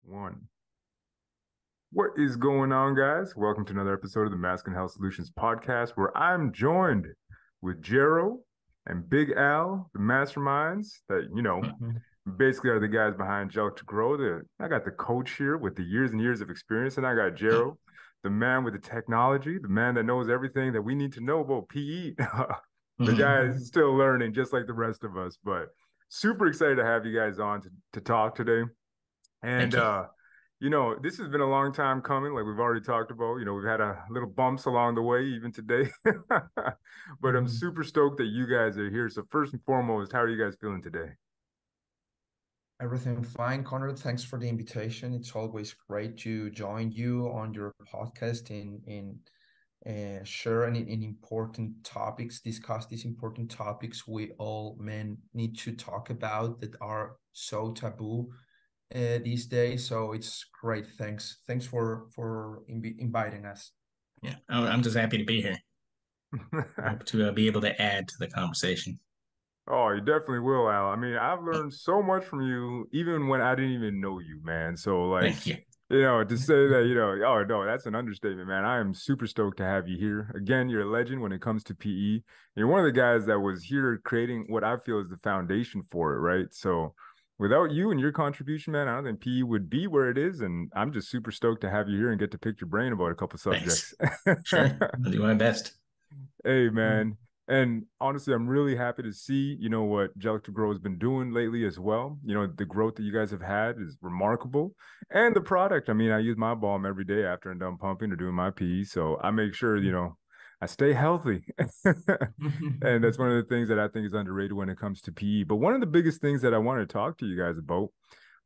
One. What is going on, guys? Welcome to another episode of the Masculine Health Solutions podcast, where I'm joined with Gero and Big Al, the masterminds that, Mhm. basically are the guys behind Jelk to Grow. I got the coach here with the years and years of experience, and I got Gero, the man with the technology, the man that knows everything that we need to know about PE. The guy is still learning, just like the rest of us, but super excited to have you guys on to talk today. And Thank you. this has been a long time coming, like we've already talked about. We've had a little bumps along the way, even today. But I'm Mhm. super stoked that you guys are here. So first and foremost, how are you guys feeling today? Everything fine, Conrad. Thanks for the invitation. It's always great to join you on your podcast and share any important topics, discuss these important topics we all men need to talk about that are so taboo these days. So it's great. Thanks for inviting us. Yeah, I'm just happy to be here. I hope to be able to add to the conversation. Oh, you definitely will, Al. I mean, I've learned so much from you, even when I didn't even know you, man. So, like, Thank you. to say that, oh no, that's an understatement, man. I am super stoked to have you here. Again, you're a legend when it comes to PE. You're one of the guys that was here creating what I feel is the foundation for it, right? So, without you and your contribution, man, I don't think PE would be where it is. And I'm just super stoked to have you here and get to pick your brain about a couple subjects. Thanks. Sure, I'll do my best. Hey, Mhm. man. And honestly, I'm really happy to see, what Jellic to Grow has been doing lately as well. The growth that you guys have had is remarkable. And the product, I mean, I use my balm every day after I'm done pumping or doing my pee. So I make sure, I stay healthy. And that's one of the things that I think is underrated when it comes to PE. But one of the biggest things that I wanted to talk to you guys about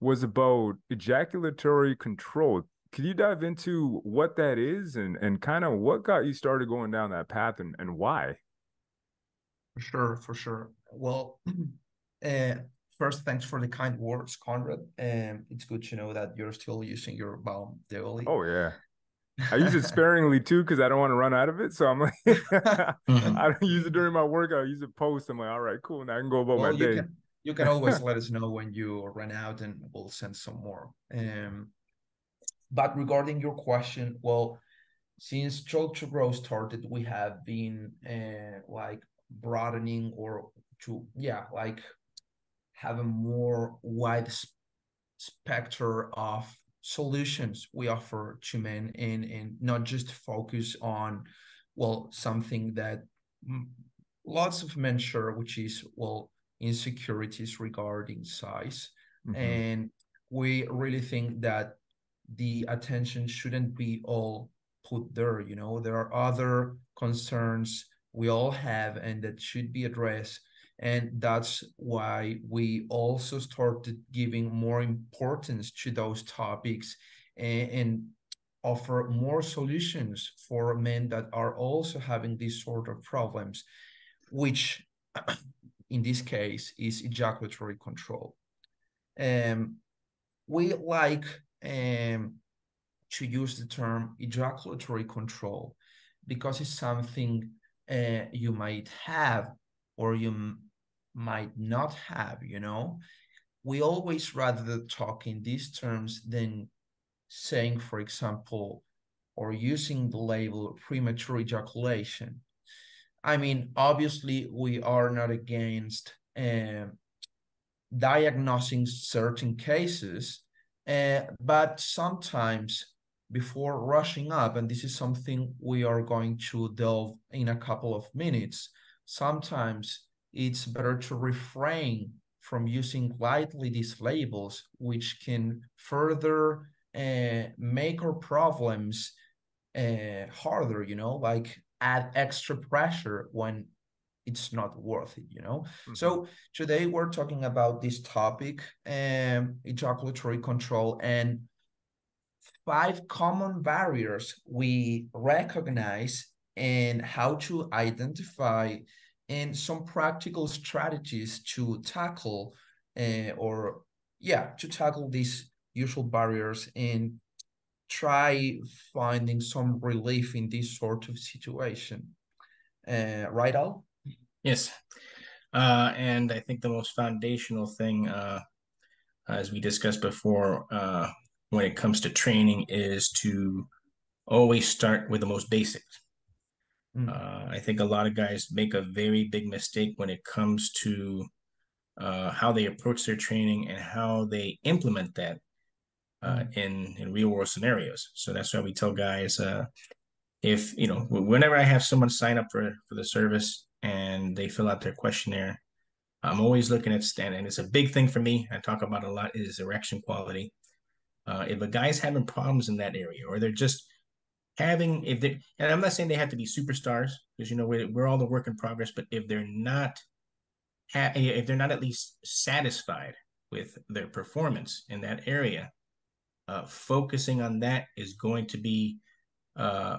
was about ejaculatory control. Could you dive into what that is and kind of what got you started going down that path and why? For sure, for sure. Well, uh, first, thanks for the kind words, Conrad. It's good to know that you're still using your balm daily. Oh yeah. I use it sparingly too because I don't want to run out of it. So I'm like, Mhm. I don't use it during my workout. I use it post. I'm like, all right, cool. Now I can go about my Well, you day. can always let us know when you run out, and we'll send some more. But regarding your question, well, since Jolt to Grow started, we have been like broadening or to like have a more wide spectrum of solutions we offer to men and not just focus on something that lots of men share, which is insecurities regarding size. Hmm. And we really think that the attention shouldn't be all put there. There are other concerns we all have and that should be addressed, and that's why we also started giving more importance to those topics and offer more solutions for men that are also having these sort of problems, which in this case is ejaculatory control. Um, we like um, to use the term ejaculatory control because it's something you might have or you might not have. We always rather talk in these terms than saying, for example, or using the label premature ejaculation. I mean, obviously, we are not against diagnosing certain cases, but sometimes before rushing up, and this is something we are going to delve in a couple of minutes, sometimes it's better to refrain from using lightly these labels, which can further make our problems harder, like add extra pressure when it's not worth it. Hmm. So today we're talking about this topic, ejaculatory control, and five common barriers we recognize and how to identify and some practical strategies to tackle or yeah to tackle these usual barriers and try finding some relief in this sort of situation. Right, Al? Yes, and I think the most foundational thing, as we discussed before, when it comes to training is to always start with the most basic. I think a lot of guys make a very big mistake when it comes to how they approach their training and how they implement that in real world scenarios. So that's why we tell guys, if you know, whenever I have someone sign up for the service and they fill out their questionnaire, I'm always looking at stand, and it's a big thing for me. I talk about a lot is erection quality. If a guy's having problems in that area, or they're just having, if they, and I'm not saying they have to be superstars, because you know we're all the work in progress, but if they're not if they're not at least satisfied with their performance in that area, focusing on that is going to be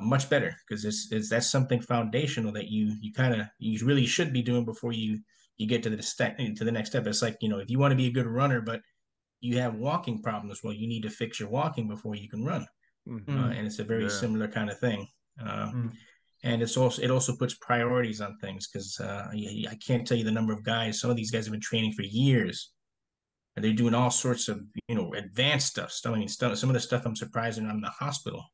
much better, because it's that's something foundational that you kind of you really should be doing before you get to the next step. It's like, you know, if you want to be a good runner, but you have walking problems, well, you need to fix your walking before you can run. And it's a very Yeah. similar kind of thing. And it also puts priorities on things, because I can't tell you the number of guys. Some of these guys have been training for years, and they're doing all sorts of, you know, advanced stuff. I mean, some of the stuff I'm surprised when I'm in the hospital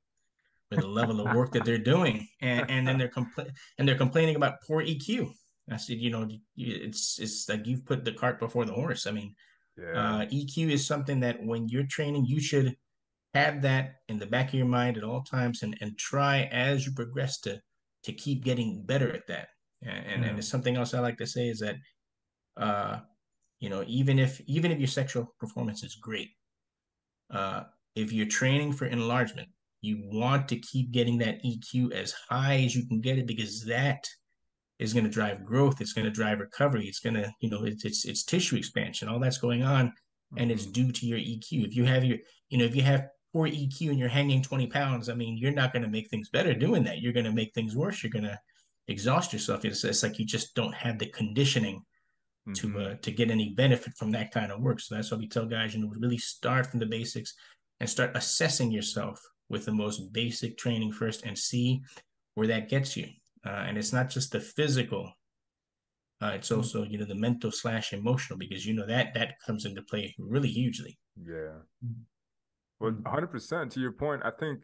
with the level of work that they're doing, and then they're complaining about poor EQ. I said, you know, it's like you've put the cart before the horse. I mean, Yeah. EQ is something that when you're training, you should have that in the back of your mind at all times, and try as you progress to keep getting better at that. And it's something else I like to say is that uh, you know, even if your sexual performance is great, uh, if you're training for enlargement, you want to keep getting that EQ as high as you can get it, because that is going to drive growth. It's going to drive recovery. It's going to, you know, it's tissue expansion. All that's going on, and it's Mm-hmm. due to your EQ. If you have your, you know, if you have poor EQ and you're hanging 20 pounds, I mean, you're not going to make things better doing that. You're going to make things worse. You're going to exhaust yourself. It's like you just don't have the conditioning Mm-hmm. to get any benefit from that kind of work. So that's why we tell guys, you know, really start from the basics and start assessing yourself with the most basic training first, and see where that gets you. And it's not just the physical; it's also, you know, the mental slash emotional, because you know that comes into play really hugely. Yeah. Well, 100% to your point, I think,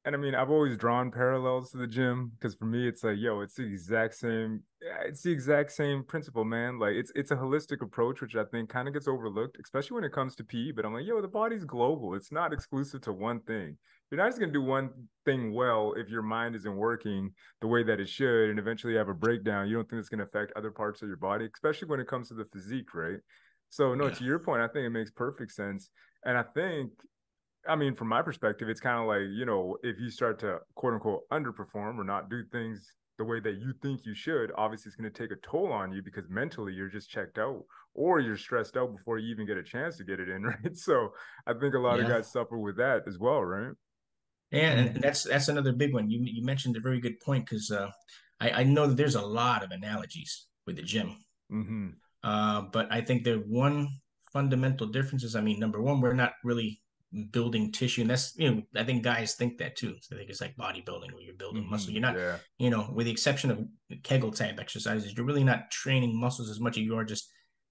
and I mean, I've always drawn parallels to the gym because for me, it's like, yo, it's the exact same, yeah, it's the exact same principle, man. Like it's a holistic approach, which I think kind of gets overlooked, especially when it comes to PE. But I'm like, yo, the body's global. It's not exclusive to one thing. You're not just gonna do one thing well if your mind isn't working the way that it should, and eventually you have a breakdown. You don't think it's gonna affect other parts of your body, especially when it comes to the physique, right? So no, Yeah, to your point, I think it makes perfect sense. And I think, I mean, from my perspective, it's kind of like, you know, if you start to quote unquote underperform or not do things the way that you think you should, obviously it's going to take a toll on you because mentally you're just checked out or you're stressed out before you even get a chance to get it in, right? So I think a lot of yeah, guys suffer with that as well, right? and that's another big one. You mentioned a very good point, because I know that there's a lot of analogies with the gym. Mm-hmm. But I think the one fundamental difference is, I mean, number one, we're not really building tissue, and that's, you know, I think guys think that too. So I think it's like bodybuilding where you're building muscle. Mm-hmm. You're not, Yeah. you know, with the exception of Kegel type exercises, you're really not training muscles as much as you are just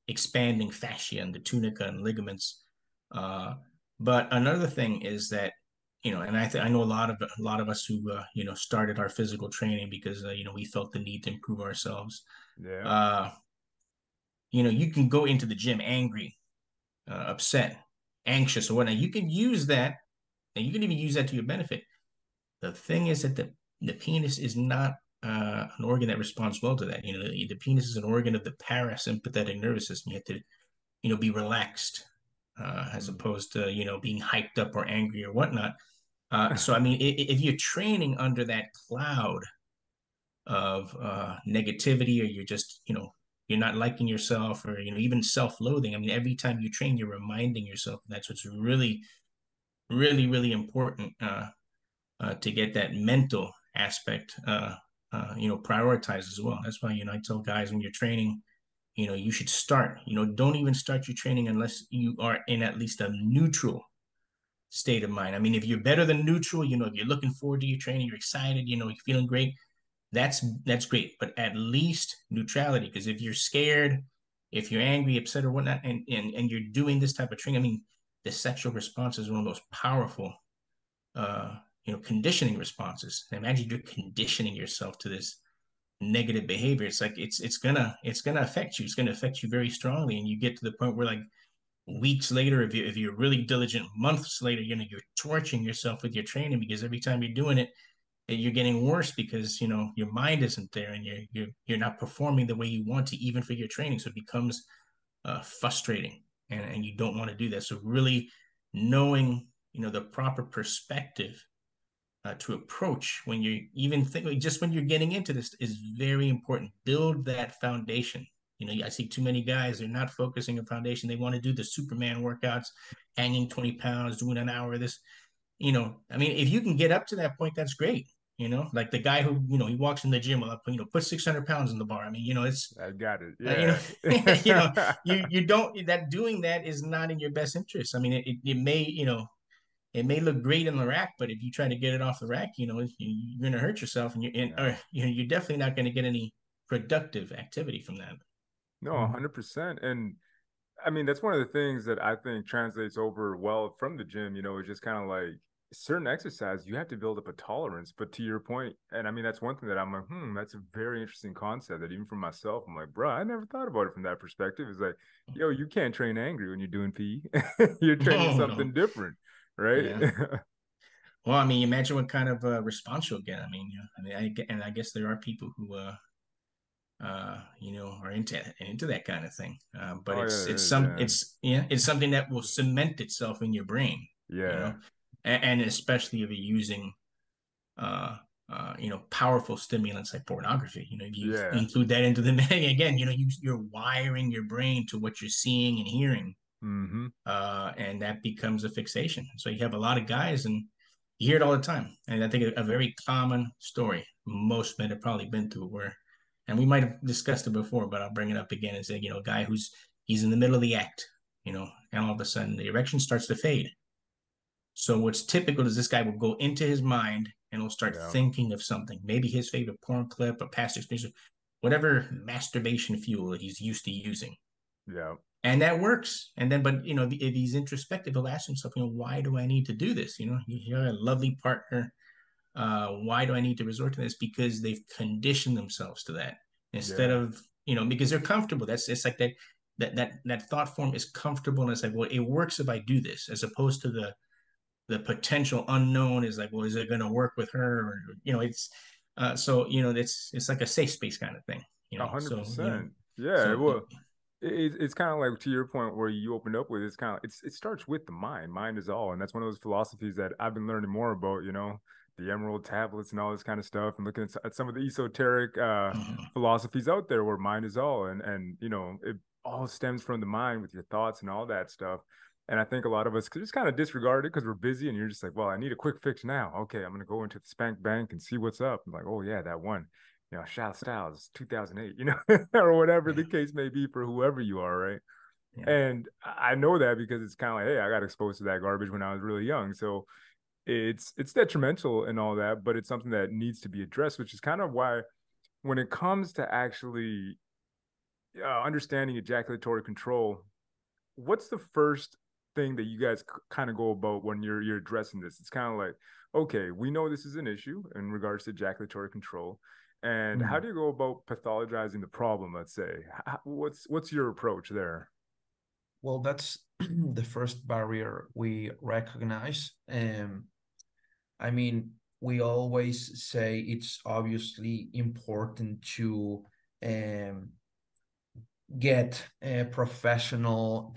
expanding fascia and the tunica and ligaments. Uh, but another thing is that, you know, and I know a lot of us who you know, started our physical training because you know, we felt the need to improve ourselves. Yeah. Uh, you know, you can go into the gym angry, upset, anxious, or whatnot. You can use that, and you can even use that to your benefit. The thing is that the penis is not an organ that responds well to that. You know, the penis is an organ of the parasympathetic nervous system. You have to, you know, be relaxed, as Mm-hmm. opposed to, you know, being hyped up or angry or whatnot. So I mean, if you're training under that cloud of negativity, or you're just, you know, you're not liking yourself, or, you know, even self-loathing, I mean, every time you train, you're reminding yourself. That's what's really, really, really important, to get that mental aspect you know, prioritized as well. That's why, you know, I tell guys when you're training, you know, you should start, you know, don't even start your training unless you are in at least a neutral state of mind. I mean, if you're better than neutral, you know, if you're looking forward to your training, you're excited, you know, you're feeling great, that's great. But at least neutrality, because if you're scared, if you're angry, upset, or whatnot, and you're doing this type of training, I mean, the sexual response is one of the most powerful, conditioning responses. Imagine you're conditioning yourself to this negative behavior. It's like it's gonna affect you. It's gonna affect you very strongly, and you get to the point where, like, weeks later, if you're really diligent, months later, you're torching yourself with your training, because every time you're doing it, you're getting worse, because your mind isn't there, and you're not performing the way you want to, even for your training. So it becomes frustrating, and you don't want to do that. So really knowing the proper perspective to approach when you're even thinking, just when you're getting into this, is very important. Build that foundation. I see too many guys, they're not focusing on foundation. They want to do the Superman workouts, hanging 20 pounds, doing an hour of this. I mean, if you can get up to that point, that's great. Like the guy who, he walks in the gym, put 600 pounds in the bar. I mean, it's, I got it. you know, Yeah. you don't, that doing that is not in your best interest. I mean, it may, it may look great in the rack, but if you try to get it off the rack, you're going to hurt yourself, and Yeah. you're definitely not going to get any productive activity from that. No, 100%. And I mean, that's one of the things that I think translates over well from the gym, is just kind of like certain exercise, you have to build up a tolerance. But to your point, and I mean, that's one thing that I'm like, that's a very interesting concept that even for myself, I'm like, bro, I never thought about it from that perspective. It's like, yo, you can't train angry when you're doing PE. You're training No, no. something different, right? Yeah. Well, I mean, imagine what kind of response you'll get. I mean, I guess there are people who, are into that kind of thing. But Oh, yeah, it's there it's is, some yeah. it's yeah it's something that will cement itself in your brain. You Yeah. know, and especially if you're using powerful stimulants like pornography. If you Yeah. include that into the again, you're wiring your brain to what you're seeing and hearing, Mm-hmm. and that becomes a fixation. So you have a lot of guys, and you hear it all the time. And I think a very common story most men have probably been through, where, and we might have discussed it before, but I'll bring it up again. Is that a guy he's in the middle of the act, and all of a sudden the erection starts to fade. So what's typical is this guy will go into his mind and he'll start Yeah. thinking of something, maybe his favorite porn clip, a past experience, whatever masturbation fuel that he's used to using, Yeah. and that works. And then, but if he's introspective, he'll ask himself, why do I need to do this? You're a lovely partner. Why do I need to resort to this? Because they've conditioned themselves to that, instead Yeah. of, because they're comfortable. It's like that thought form is comfortable, and it's like, well, it works if I do this, as opposed to the potential unknown is like, well, is it going to work with her? Or, it's so it's like a safe space kind of thing. A hundred So percent. Yeah. so Well, it's kind of like to your point where you opened up with. It's kind of it starts with the mind. Mind is all, and that's one of those philosophies that I've been learning more about. The emerald tablets and all this kind of stuff, and looking at some of the esoteric philosophies out there where mind is all, and it all stems from the mind with your thoughts and all that stuff. And I think a lot of us could just kind of disregard it because we're busy, and you're just like, well, I need a quick fix now. Okay, I'm gonna go into the spank bank and see what's up. I'm like, oh yeah, that one. Shal Styles, 2008, or whatever yeah, the case may be for whoever you are, right? yeah. And I know that because it's kind of like, hey, I got exposed to that garbage when I was really young. So it's detrimental and all that, but it's something that needs to be addressed, which is kind of why when it comes to actually understanding ejaculatory control, what's the first thing that you guys kind of go about when you're addressing this? It's kind of like, okay, we know this is an issue in regards to ejaculatory control, and how do you go about pathologizing the problem? Let's say, what's your approach there? Well, that's the first barrier we recognize. I mean, we always say it's obviously important to um, get a professional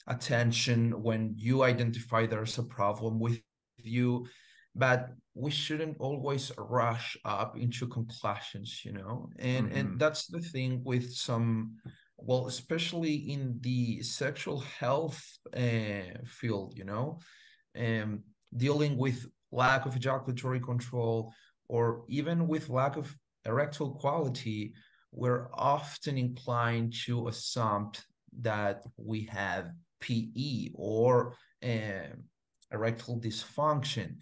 attention when you identify there's a problem with you, but we shouldn't always rush up into conclusions, and Mm-hmm. that's the thing with some, well, especially in the sexual health field, um, dealing with lack of ejaculatory control or even with lack of erectile quality, we're often inclined to assume that we have PE or erectile dysfunction.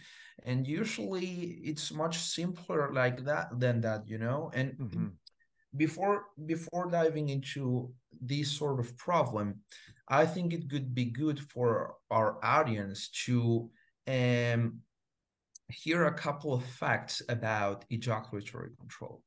And usually it's much simpler like that than that, And Mm-hmm. before diving into this sort of problem, I think it could be good for our audience to um, hear a couple of facts about ejaculatory control.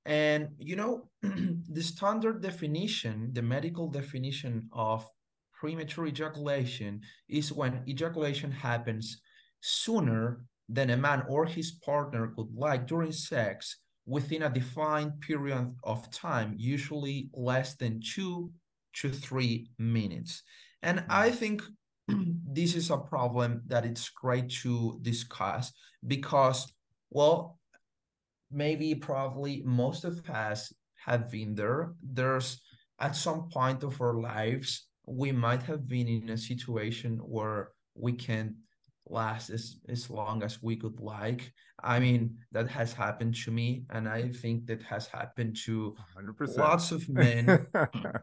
And the standard definition, the medical definition of premature ejaculation is when ejaculation happens sooner than a man or his partner would like during sex within a defined period of time, usually less than 2 to 3 minutes. And I think this is a problem that it's great to discuss because, well, maybe probably most of us have been there. There's at some point of our lives, we might have been in a situation where we can last as long as we could like. I mean, that has happened to me, and I think that has happened to 100%. lots of men.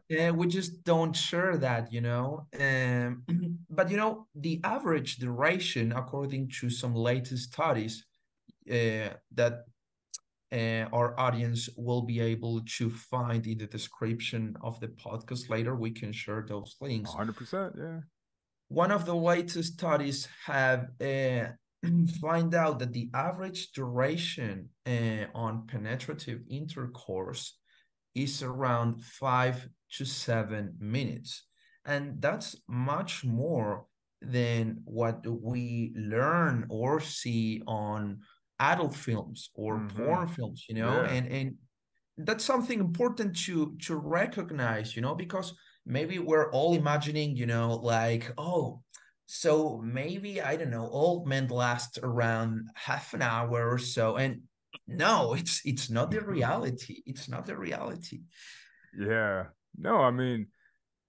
And we just don't share that, but the average duration, according to some latest studies, that our audience will be able to find in the description of the podcast later. We can share those links. 100%, yeah. One of the latest studies have find out that the average duration on penetrative intercourse is around 5 to 7 minutes. And that's much more than what we learn or see on adult films or porn films, Yeah. and that's something important to recognize, because maybe we're all imagining, like, oh, so maybe, I don't know, old men last around half an hour or so. And no, it's not the reality. It's not the reality. Yeah. No, I mean,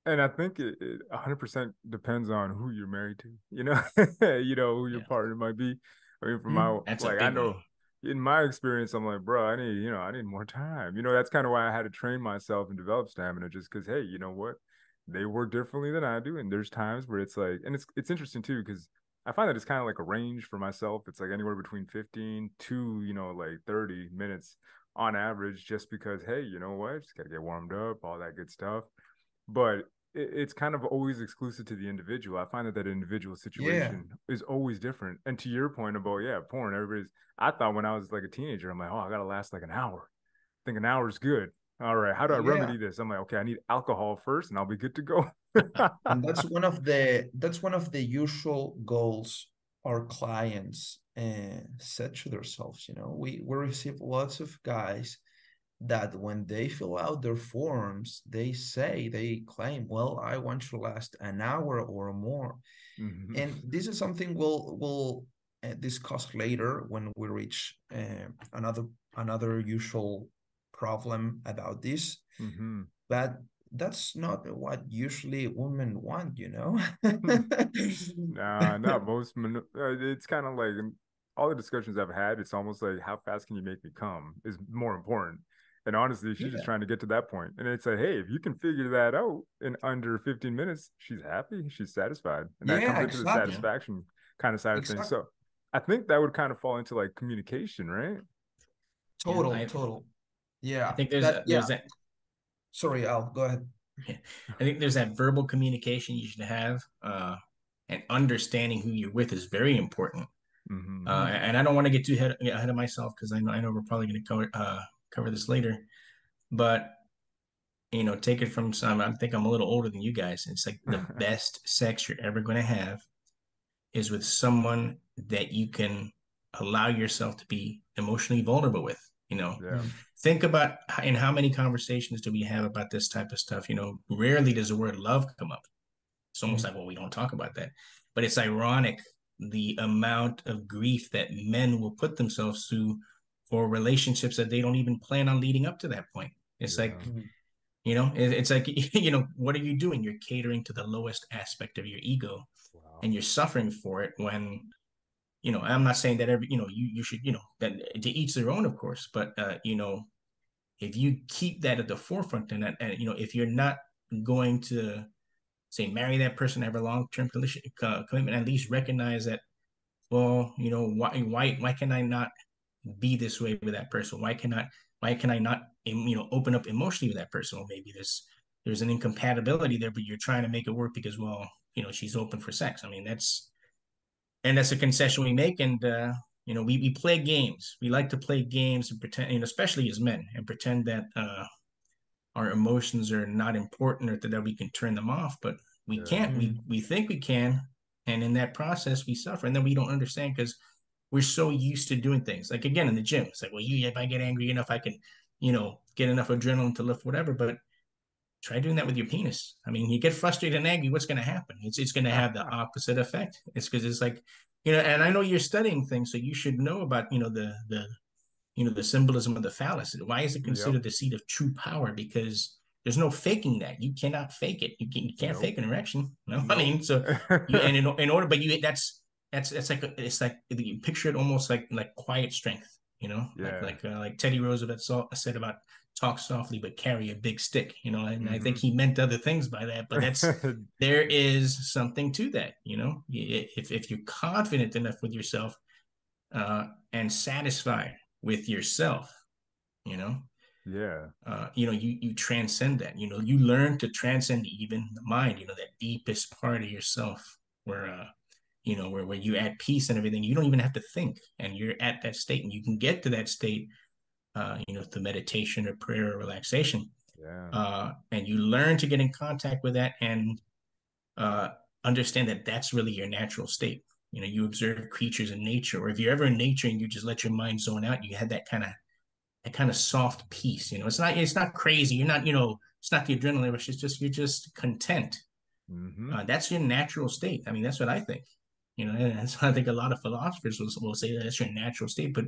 and I think it 100% depends on who you're married to, who your partner might be. I mean, from my, That's a like, I big one. know in my experience, I'm like, bro, I need more time. That's kind of why I had to train myself and develop stamina just because, hey, you know what? They work differently than I do. And there's times where it's like, and it's interesting too, because I find that it's kind of like a range for myself. It's like anywhere between 15 to, like 30 minutes on average, just because, hey, you know what? Just got to get warmed up, all that good stuff. But it's kind of always exclusive to the individual. I find that individual Yeah. situation is always different. And to your point about, yeah, porn, I thought when I was like a teenager, I'm like, oh, I got to last like an hour. I think an hour is good. All right, how do I Yeah. remedy this? I'm like, okay, I need alcohol first and I'll be good to go. And that's one of the usual goals our clients set to themselves. We receive lots of guys that when they fill out their forms, they claim, well, I want to last an hour or more. And this is something we'll discuss later when we reach another usual problem about this. But that's not what usually women want. Nah, not most. It's kind of like all the discussions I've had. It's almost like how fast can you make me come is more important. And honestly, she's just Yeah. trying to get to that point. And it's like, hey, if you can figure that out in under 15 minutes, she's happy, she's satisfied, and that Yeah, comes into the exactly. satisfaction kind of side of things. Exactly. So I think that would kind of fall into like communication, right? Total. I Yeah. think Yeah. there's that. Sorry, Al, go ahead. Yeah, I think there's that verbal communication you should have, and understanding who you're with is very important. And I don't want to get too ahead of myself because I know we're probably going to cover this later, but take it from some. I think I'm a little older than you guys. It's like the best sex you're ever going to have is with someone that you can allow yourself to be emotionally vulnerable with. Yeah. Think about in how many conversations do we have about this type of stuff. Rarely does the word love come up. It's almost like, well, we don't talk about that. But it's ironic the amount of grief that men will put themselves through for relationships that they don't even plan on leading up to that point. It's Yeah. like, it's like, what are you doing? You're catering to the lowest aspect of your ego. Wow. And you're suffering for it when, I'm not saying that you should, that to each their own, of course, but, if you keep that at the forefront and if you're not going to say marry that person, have a long-term commitment, at least recognize that, well, why can I not be this way with that person? Why cannot Why can I not, open up emotionally with that person? Well, maybe there's an incompatibility there, but you're trying to make it work because, well, she's open for sex. I mean, that's a concession we make. And, we play games. We like to play games and pretend, especially as men, and pretend that our emotions are not important or that we can turn them off, but we Yeah. can't. We think we can. And in that process, we suffer. And then we don't understand because we're so used to doing things. Like, again, in the gym, it's like, well, if I get angry enough, I can, get enough adrenaline to lift whatever. But try doing that with your penis. I mean, you get frustrated and angry, what's going to happen? It's going to have the opposite effect. It's because it's like, and I know you're studying things, so you should know about, the symbolism of the phallus. Why is it Yep. considered the seat of true power? Because there's no faking that. You cannot fake it. You can't Nope. fake an erection. No, I Nope. mean, so in order, but that's like it's like you picture it almost like quiet strength. Yeah. Like Teddy Roosevelt said about talk softly but carry a big stick. And I think Mm-hmm. he meant other things by that. But there is something to that. If you're confident enough with yourself and satisfied with yourself, you know, Yeah. you transcend that. You learn to transcend even the mind. That deepest part of yourself where where you at peace and everything. You don't even have to think, and you're at that state, and you can get to that state, through meditation or prayer or relaxation. Yeah. And you learn to get in contact with that and uh, understand that that's really your natural state. You observe creatures in nature, or if you're ever in nature and you just let your mind zone out, you have that kind of soft peace. It's not crazy. You're not, it's not the adrenaline rush. It's just you're just content. Mm-hmm. That's your natural state. I mean, that's what I think. And that's why I think a lot of philosophers will say that that's your natural state. But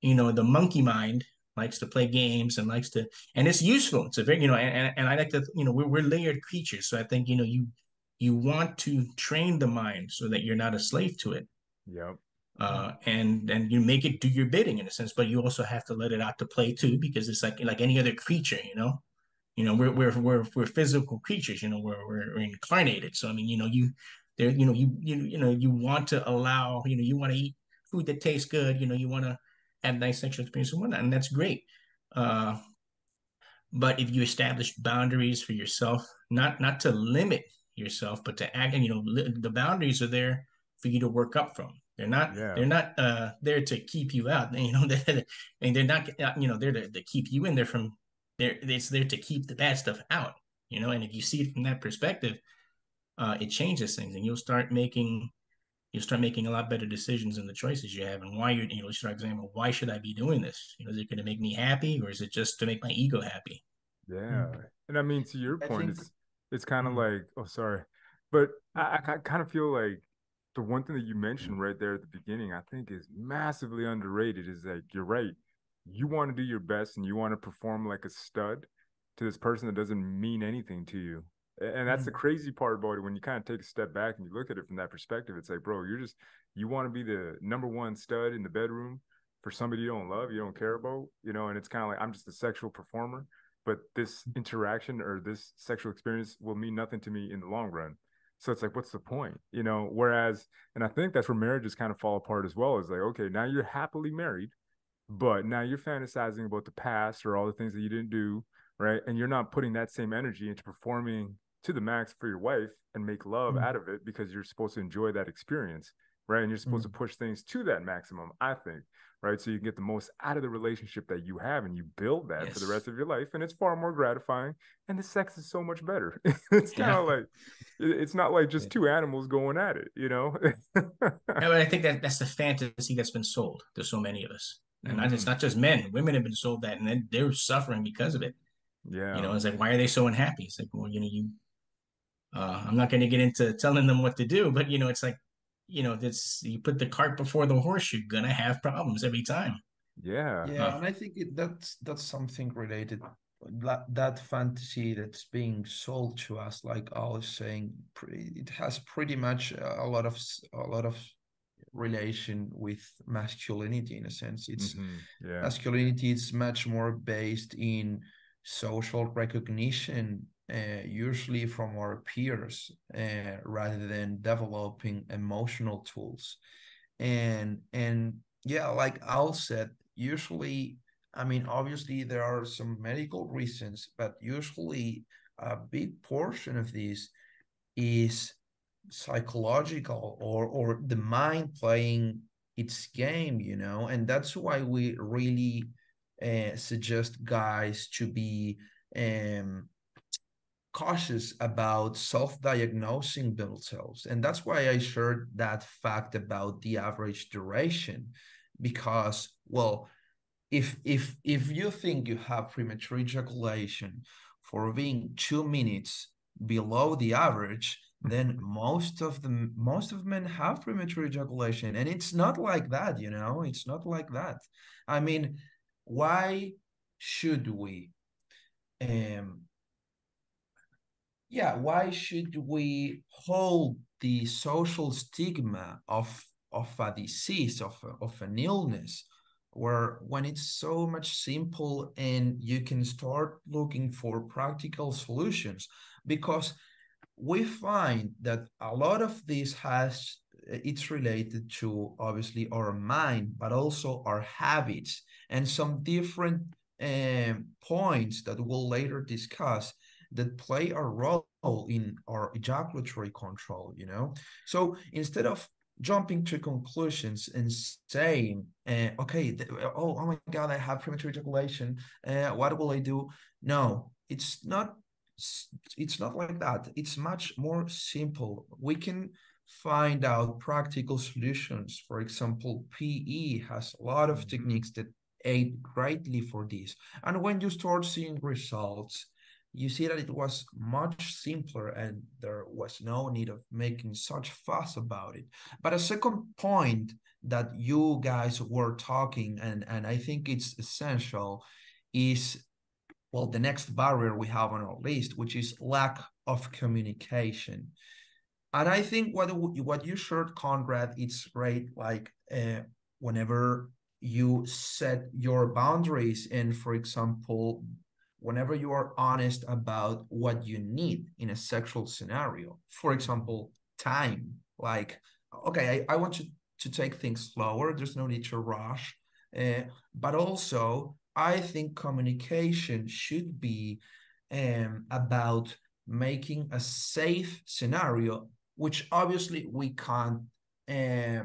the monkey mind likes to play games and likes to, and it's useful. It's a very, and I like to, we're layered creatures. So I think, you want to train the mind so that you're not a slave to it. Yep. And you make it do your bidding in a sense, but you also have to let it out to play too, because it's like any other creature. We're physical creatures. We're incarnated. So I mean, you want to allow, you want to eat food that tastes good. You want to have nice sexual experience and whatnot, and that's great. Uh, but if you establish boundaries for yourself, not to limit yourself, but to act, and the boundaries are there for you to work up from. They're not Yeah. they're not there to keep you out. They're not there to keep you in there from there. It's there to keep the bad stuff out. And if you see it from that perspective, it changes things, and you'll start making a lot better decisions in the choices you have, and why you start examining, why should I be doing this? Is it going to make me happy, or is it just to make my ego happy? Yeah. And I mean, to your I point, think. it's kind of Mm, like, oh, sorry, but I kind of feel like the one thing that you mentioned right there at the beginning, I think is massively underrated is that you're right. You want to do your best and you want to perform like a stud to this person that doesn't mean anything to you. And that's the mm, crazy part about it when you kind of take a step back and you look at it from that perspective. It's like, bro, you want to be the number one stud in the bedroom for somebody you don't love, you don't care about, and it's kind of like I'm just a sexual performer, but this interaction or this sexual experience will mean nothing to me in the long run. So it's like, what's the point? Whereas, and I think that's where marriages kind of fall apart as well. Is like, okay, now you're happily married, but now you're fantasizing about the past or all the things that you didn't do, right? And you're not putting that same energy into performing to the max for your wife and make love mm, out of it because you're supposed to enjoy that experience, right? And you're supposed to mm. push things to that maximum, I think, right? So you can get the most out of the relationship that you have and you build that for the Yes. rest of your life. And it's far more gratifying. And the sex is so much better. It's kind Yeah. of like, it's not like just two animals going at it, you know? But I think that's the fantasy that's been sold to so many of us. And it's Mm-hmm. not just men. Women have been sold that, and then they're suffering because of it. Yeah. It's like, why are they so unhappy? It's like, well, I'm not going to get into telling them what to do, but it's like, that's you put the cart before the horse, you're gonna have problems every time. Yeah. Yeah, and I think that's something related. That fantasy that's being sold to us, like I was saying, it has pretty much a lot of relation with masculinity in a sense. It's Mm-hmm. Yeah. masculinity is much more based in social recognition, usually from our peers, rather than developing emotional tools. And yeah, like Al said, usually I mean, obviously there are some medical reasons, but usually a big portion of this is psychological, or the mind playing its game, you know. And that's why we really suggest guys to be um, cautious about self-diagnosing themselves. And that's why I shared that fact about the average duration, because, well, if you think you have premature ejaculation for being 2 minutes below the average, then most of men have premature ejaculation, and it's not like that, you know. It's not like that. I mean, why should we um yeah, why should we hold the social stigma of a disease, of an illness, where when it's so much simple and you can start looking for practical solutions? Because we find that a lot of this has it's related to obviously our mind, but also our habits and some different points that we'll later discuss that play a role in our ejaculatory control, you know. So instead of jumping to conclusions and saying, okay, oh my God, I have premature ejaculation, what will I do? No, it's not like that. It's much more simple. We can find out practical solutions. For example, PE has a lot of techniques that aid greatly for this. And when you start seeing results, you see that it was much simpler and there was no need of making such fuss about it. But a second point that you guys were talking, and I think it's essential, is, well, the next barrier we have on our list, which is lack of communication. And I think what you shared, Conrad, it's great. Like whenever you set your boundaries, and for example, whenever you are honest about what you need in a sexual scenario, for example, time. Like, okay, I want you to take things slower. There's no need to rush. But also, I think communication should be about making a safe scenario, which obviously we can't uh,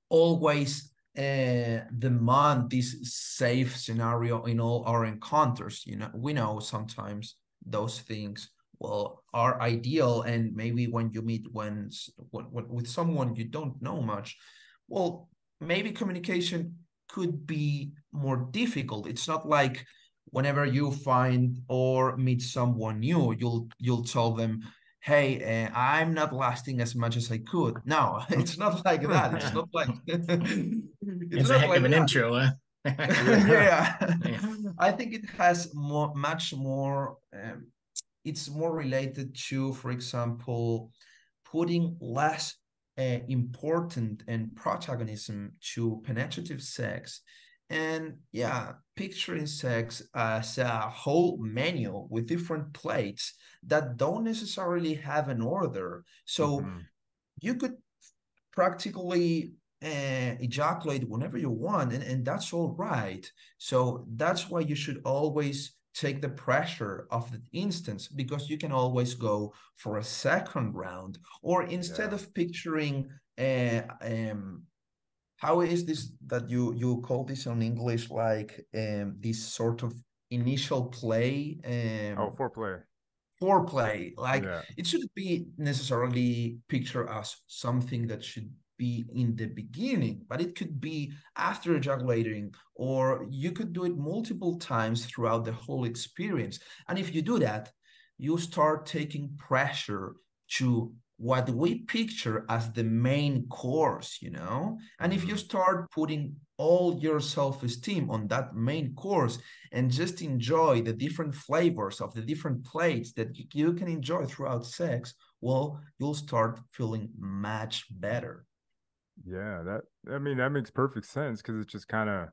always demand this safe scenario in all our encounters. You know, we know sometimes those things, well, are ideal, and maybe when you meet when with someone you don't know much, well, maybe communication could be more difficult. It's not like whenever you find or meet someone new, you'll tell them, hey, I'm not lasting as much as I could. No, it's not like that. It's not like it's It's a not heck of like an that. intro, huh? Yeah, Yeah. I think it has much more. It's more related to, for example, putting less important and protagonism to penetrative sex, and yeah, picturing sex as a whole menu with different plates that don't necessarily have an order. So Mm-hmm. you could practically ejaculate whenever you want, and that's all right. So that's why you should always take the pressure of the instance, because you can always go for a second round, or instead Yeah. of picturing how is this that you call this in English, like this sort of initial play, Oh, foreplay. foreplay. Like, Yeah. it shouldn't be necessarily pictured as something that should be in the beginning, but it could be after ejaculating, or you could do it multiple times throughout the whole experience. And if you do that, you start taking pressure to what we picture as the main course, you know? And if you Mm-hmm. start putting all your self-esteem on that main course, and just enjoy the different flavors of the different plates that you can enjoy throughout sex, well, you'll start feeling much better. Yeah, I mean that makes perfect sense because it's just kind of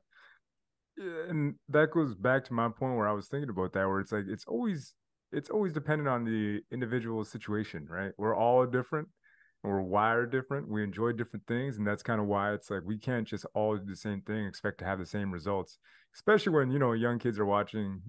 and that goes back to my point where I was thinking about that, where it's like it's always dependent on the individual situation, right? We're all different. we're wired different. We enjoy different things, and that's kind of why it's like we can't just all do the same thing, expect to have the same results. Especially when young kids are watching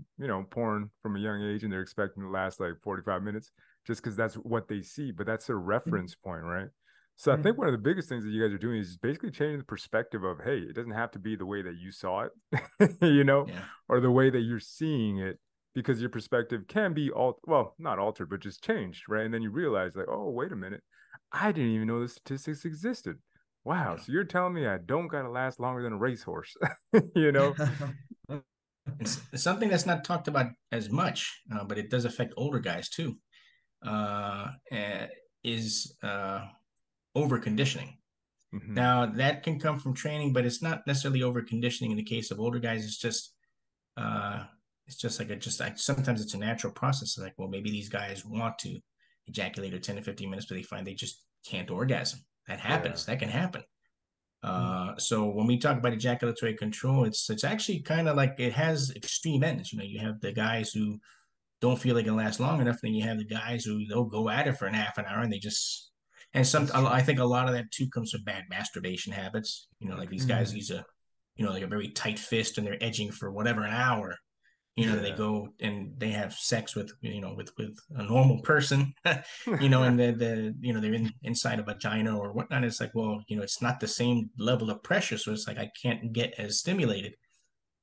porn from a young age, and they're expecting to last like 45 minutes just because that's what they see. But that's their reference point, right? So I think one of the biggest things that you guys are doing is basically changing the perspective of, hey, it doesn't have to be the way that you saw it, Yeah. or the way that you're seeing it, because your perspective can be well, not altered, but just changed, right? And then you realize like, oh, wait a minute, I didn't even know the statistics existed. Wow, Yeah. so you're telling me I don't gotta last longer than a racehorse, you know? It's something that's not talked about as much, but it does affect older guys too. Uh, uh, is over conditioning. Mm-hmm. Now that can come from training, but it's not necessarily over conditioning in the case of older guys. Uh, it's just like sometimes it's a natural process. Like, well, maybe these guys want to ejaculate at 10 to 15 minutes, but they find they just can't orgasm. That Yeah. happens. That can happen. So when we talk about ejaculatory control, it's actually kind of like it has extreme ends. You have the guys who don't feel they can last long enough, then you have the guys who they'll go at it for an half an hour and they just and some That's I true. think a lot of that too comes from bad masturbation habits. Like these guys Mm. use like a very tight fist and they're edging for whatever an hour. They Yeah. go and they have sex with a normal person, and they're inside a vagina or whatnot. It's like, well, it's not the same level of pressure, so it's like I can't get as stimulated.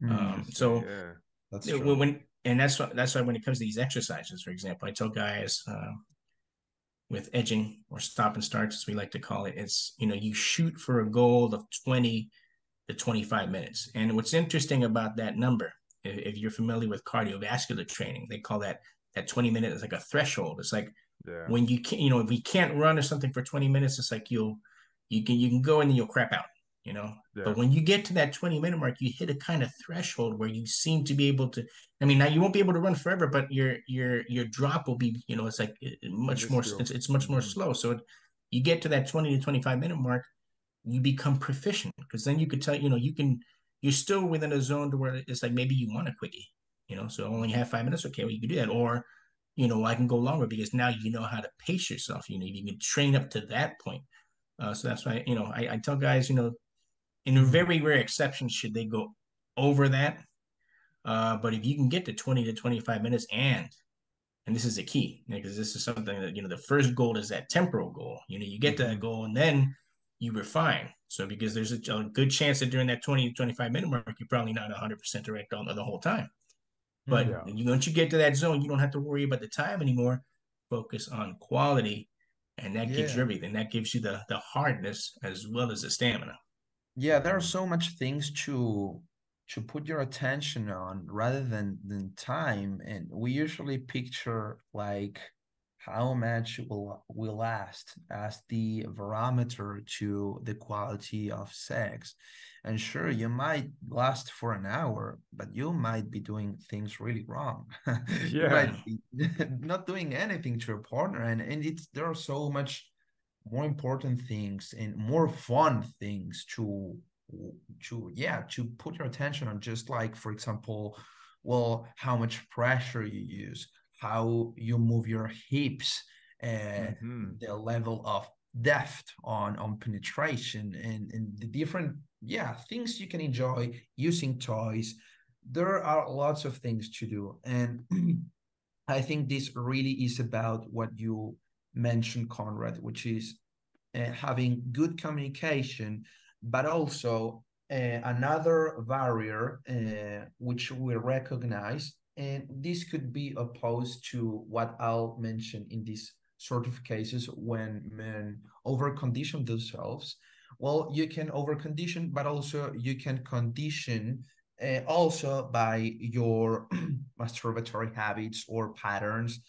Interesting. So Yeah. That's true. when and that's why when it comes to these exercises, for example, I tell guys with edging or stop and starts, as we like to call it, it's you shoot for a goal of 20 to 25 minutes. And what's interesting about that number, if you're familiar with cardiovascular training, they call that 20 minutes like a threshold. It's like Yeah. when you can, if we can't run or something for 20 minutes, it's like you can go and then you'll crap out, you know. Yeah. But when you get to that 20-minute mark, you hit a kind of threshold where you seem to be able to. I mean, now you won't be able to run forever, but your drop will be, it's like much more. Minuscule. It's much more Mm-hmm. slow. So you get to that 20 to 25-minute mark, you become proficient because then you could tell, you're still within a zone to where it's like maybe you want a quickie, so only Mm-hmm. have 5 minutes. Okay, well, you can do that. Or, I can go longer because now you know how to pace yourself. You can train up to that point. So that's why, I tell guys, in very rare exceptions, should they go over that. But if you can get to 20 to 25 minutes and this is the key because this is something that the first goal is that temporal goal. You get to Mm-hmm. that goal and then you refine. So because there's a good chance that during that 20 to 25-minute mark you're probably not 100% erect on the whole time, but Mm. Yeah. once you get to that zone you don't have to worry about the time anymore. Focus on quality, and that gives you Yeah. everything. That gives you the hardness as well as the stamina. Yeah, there are Mm-hmm. so much things to put your attention on rather than time. And we usually picture like how much will last as the barometer to the quality of sex. And sure, you might last for an hour, but you might be doing things really wrong. You Yeah. Yeah. might be not doing anything to your partner, and it's there are so much more important things and more fun things to put your attention on, just like, for example, well, how much pressure you use, how you move your hips, uh, Mm-hmm. the level of depth on penetration, and the different things you can enjoy using toys. There are lots of things to do, and I think this really is about what you mentioned, Conrad, which is having good communication, but also another barrier which we recognize, and this could be opposed to what I'll mention in these sort of cases when men overcondition themselves. Well, you can overcondition, but also you can condition also by your masturbatory habits or patterns,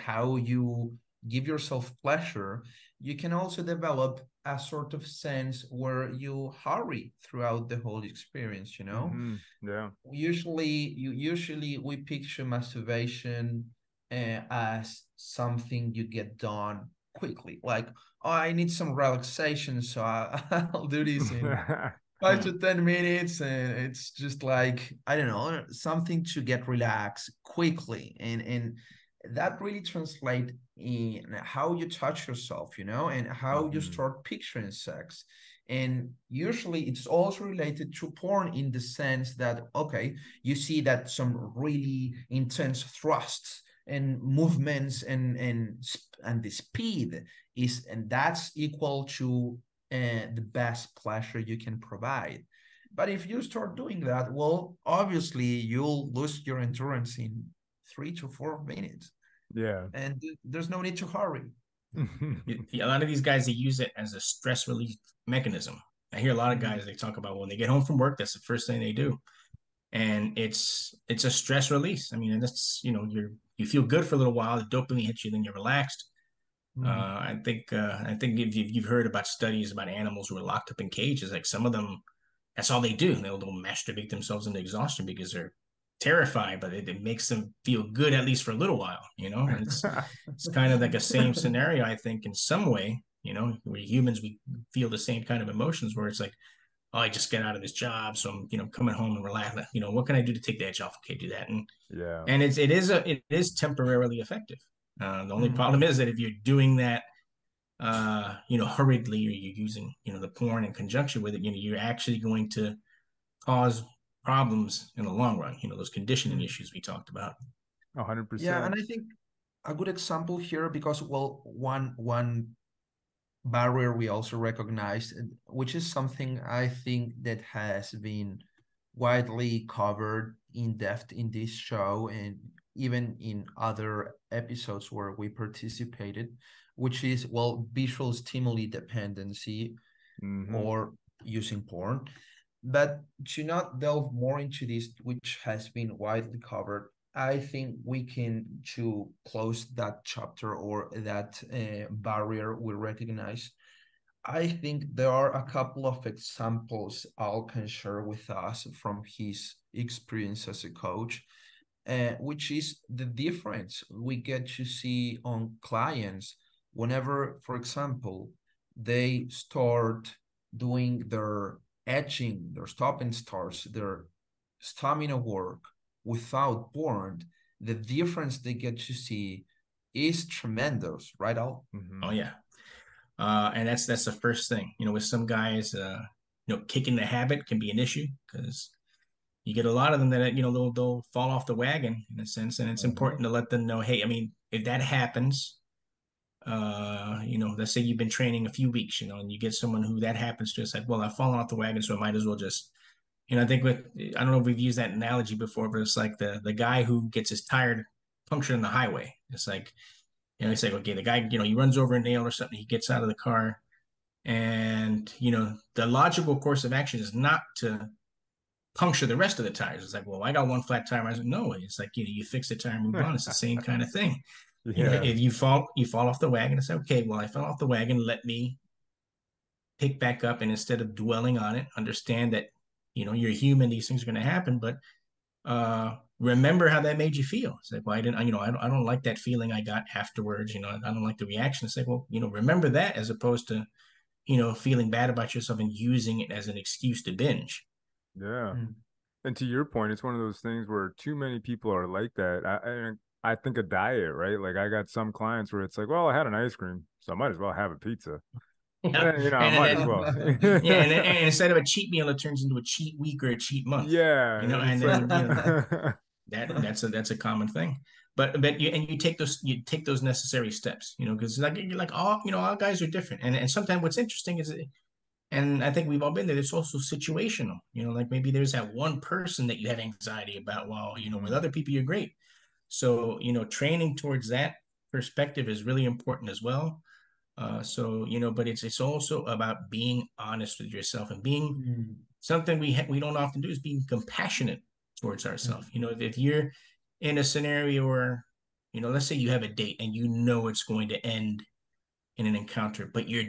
how you give yourself pleasure. You can also develop a sort of sense where you hurry throughout the whole experience, you know? Mm-hmm. Yeah. Usually we picture masturbation as something you get done quickly. Like, oh, I need some relaxation, so I'll do this in 5 to 10 minutes, and it's just like, I don't know, something to get relaxed quickly. And that really translates in how you touch yourself, and how you start picturing sex. And usually it's also related to porn in the sense that, okay, you see that some really intense thrusts and movements and the speed and that's equal to the best pleasure you can provide. But if you start doing that, well, obviously you'll lose your endurance in 3 to 4 minutes. Yeah. And there's no need to hurry. A lot of these guys, they use it as a stress relief mechanism. I hear a lot of guys, they talk about when they get home from work, that's the first thing they do. And it's a stress release. I mean, and that's, you feel good for a little while, the dopamine hits you, then you're relaxed. I think if you've heard about studies about animals who are locked up in cages, like some of them, that's all they do. They'll masturbate themselves into exhaustion because they're terrified, but it makes them feel good at least for a little while, And it's kind of like a same scenario, I think, in some way. We're humans, we feel the same kind of emotions where it's like, oh, I just get out of this job, so I'm, coming home and relax. What can I do to take the edge off? Okay, do that, and it is temporarily effective. The only problem is that if you're doing that, hurriedly, or you're using, the porn in conjunction with it, you're actually going to cause problems in the long run. Those conditioning issues we talked about. 100%. Yeah, and I think a good example here, because well, one barrier we also recognize, which is something I think that has been widely covered in depth in this show and even in other episodes where we participated, which is, well, visual stimuli dependency or using porn. But to not delve more into this, which has been widely covered, I think we can, to close that chapter or that barrier we recognize, I think there are a couple of examples Al can share with us from his experience as a coach, which is the difference we get to see on clients whenever, for example, they start doing their etching, their stop and starts, their stamina work without porn. The difference they get to see is tremendous, right, Al? Oh yeah. And that's the first thing. With some guys, kicking the habit can be an issue because you get a lot of them that they'll fall off the wagon in a sense, and it's important to let them know, hey, I mean, if that happens, let's say you've been training a few weeks, and you get someone who that happens to, it's like, well, I've fallen off the wagon, so I might as well just, I think I don't know if we've used that analogy before, but it's like the guy who gets his tire punctured on the highway. It's like, it's like, okay, the guy, he runs over a nail or something, he gets out of the car, and the logical course of action is not to puncture the rest of the tires. It's like, well, I got one flat tire. I said, no, it's like, you fix the tire and move on. It's the same kind of thing. Yeah. If you fall off the wagon, it's okay, well, I fell off the wagon, let me pick back up, and instead of dwelling on it, understand that you're human, these things are going to happen, but remember how that made you feel. It's like, well, I don't like that feeling I got afterwards. I don't like the reaction. It's like, well, remember that, as opposed to feeling bad about yourself and using it as an excuse to binge. Yeah. And to your point, it's one of those things where too many people are like that. I think a diet, right? Like I got some clients where it's like, well, I had an ice cream, so I might as well have a pizza. Yeah. I might as well. Yeah, and instead of a cheat meal, it turns into a cheat week or a cheat month. Yeah, and then that's a common thing. But you take those necessary steps, because like you're like, all all guys are different, and sometimes what's interesting is, and I think we've all been there, it's also situational. Like maybe there's that one person that you have anxiety about, while with other people you're great. So training towards that perspective is really important as well. But it's also about being honest with yourself, and being something we don't often do is being compassionate towards ourselves. If you're in a scenario where, let's say you have a date and it's going to end in an encounter, but you're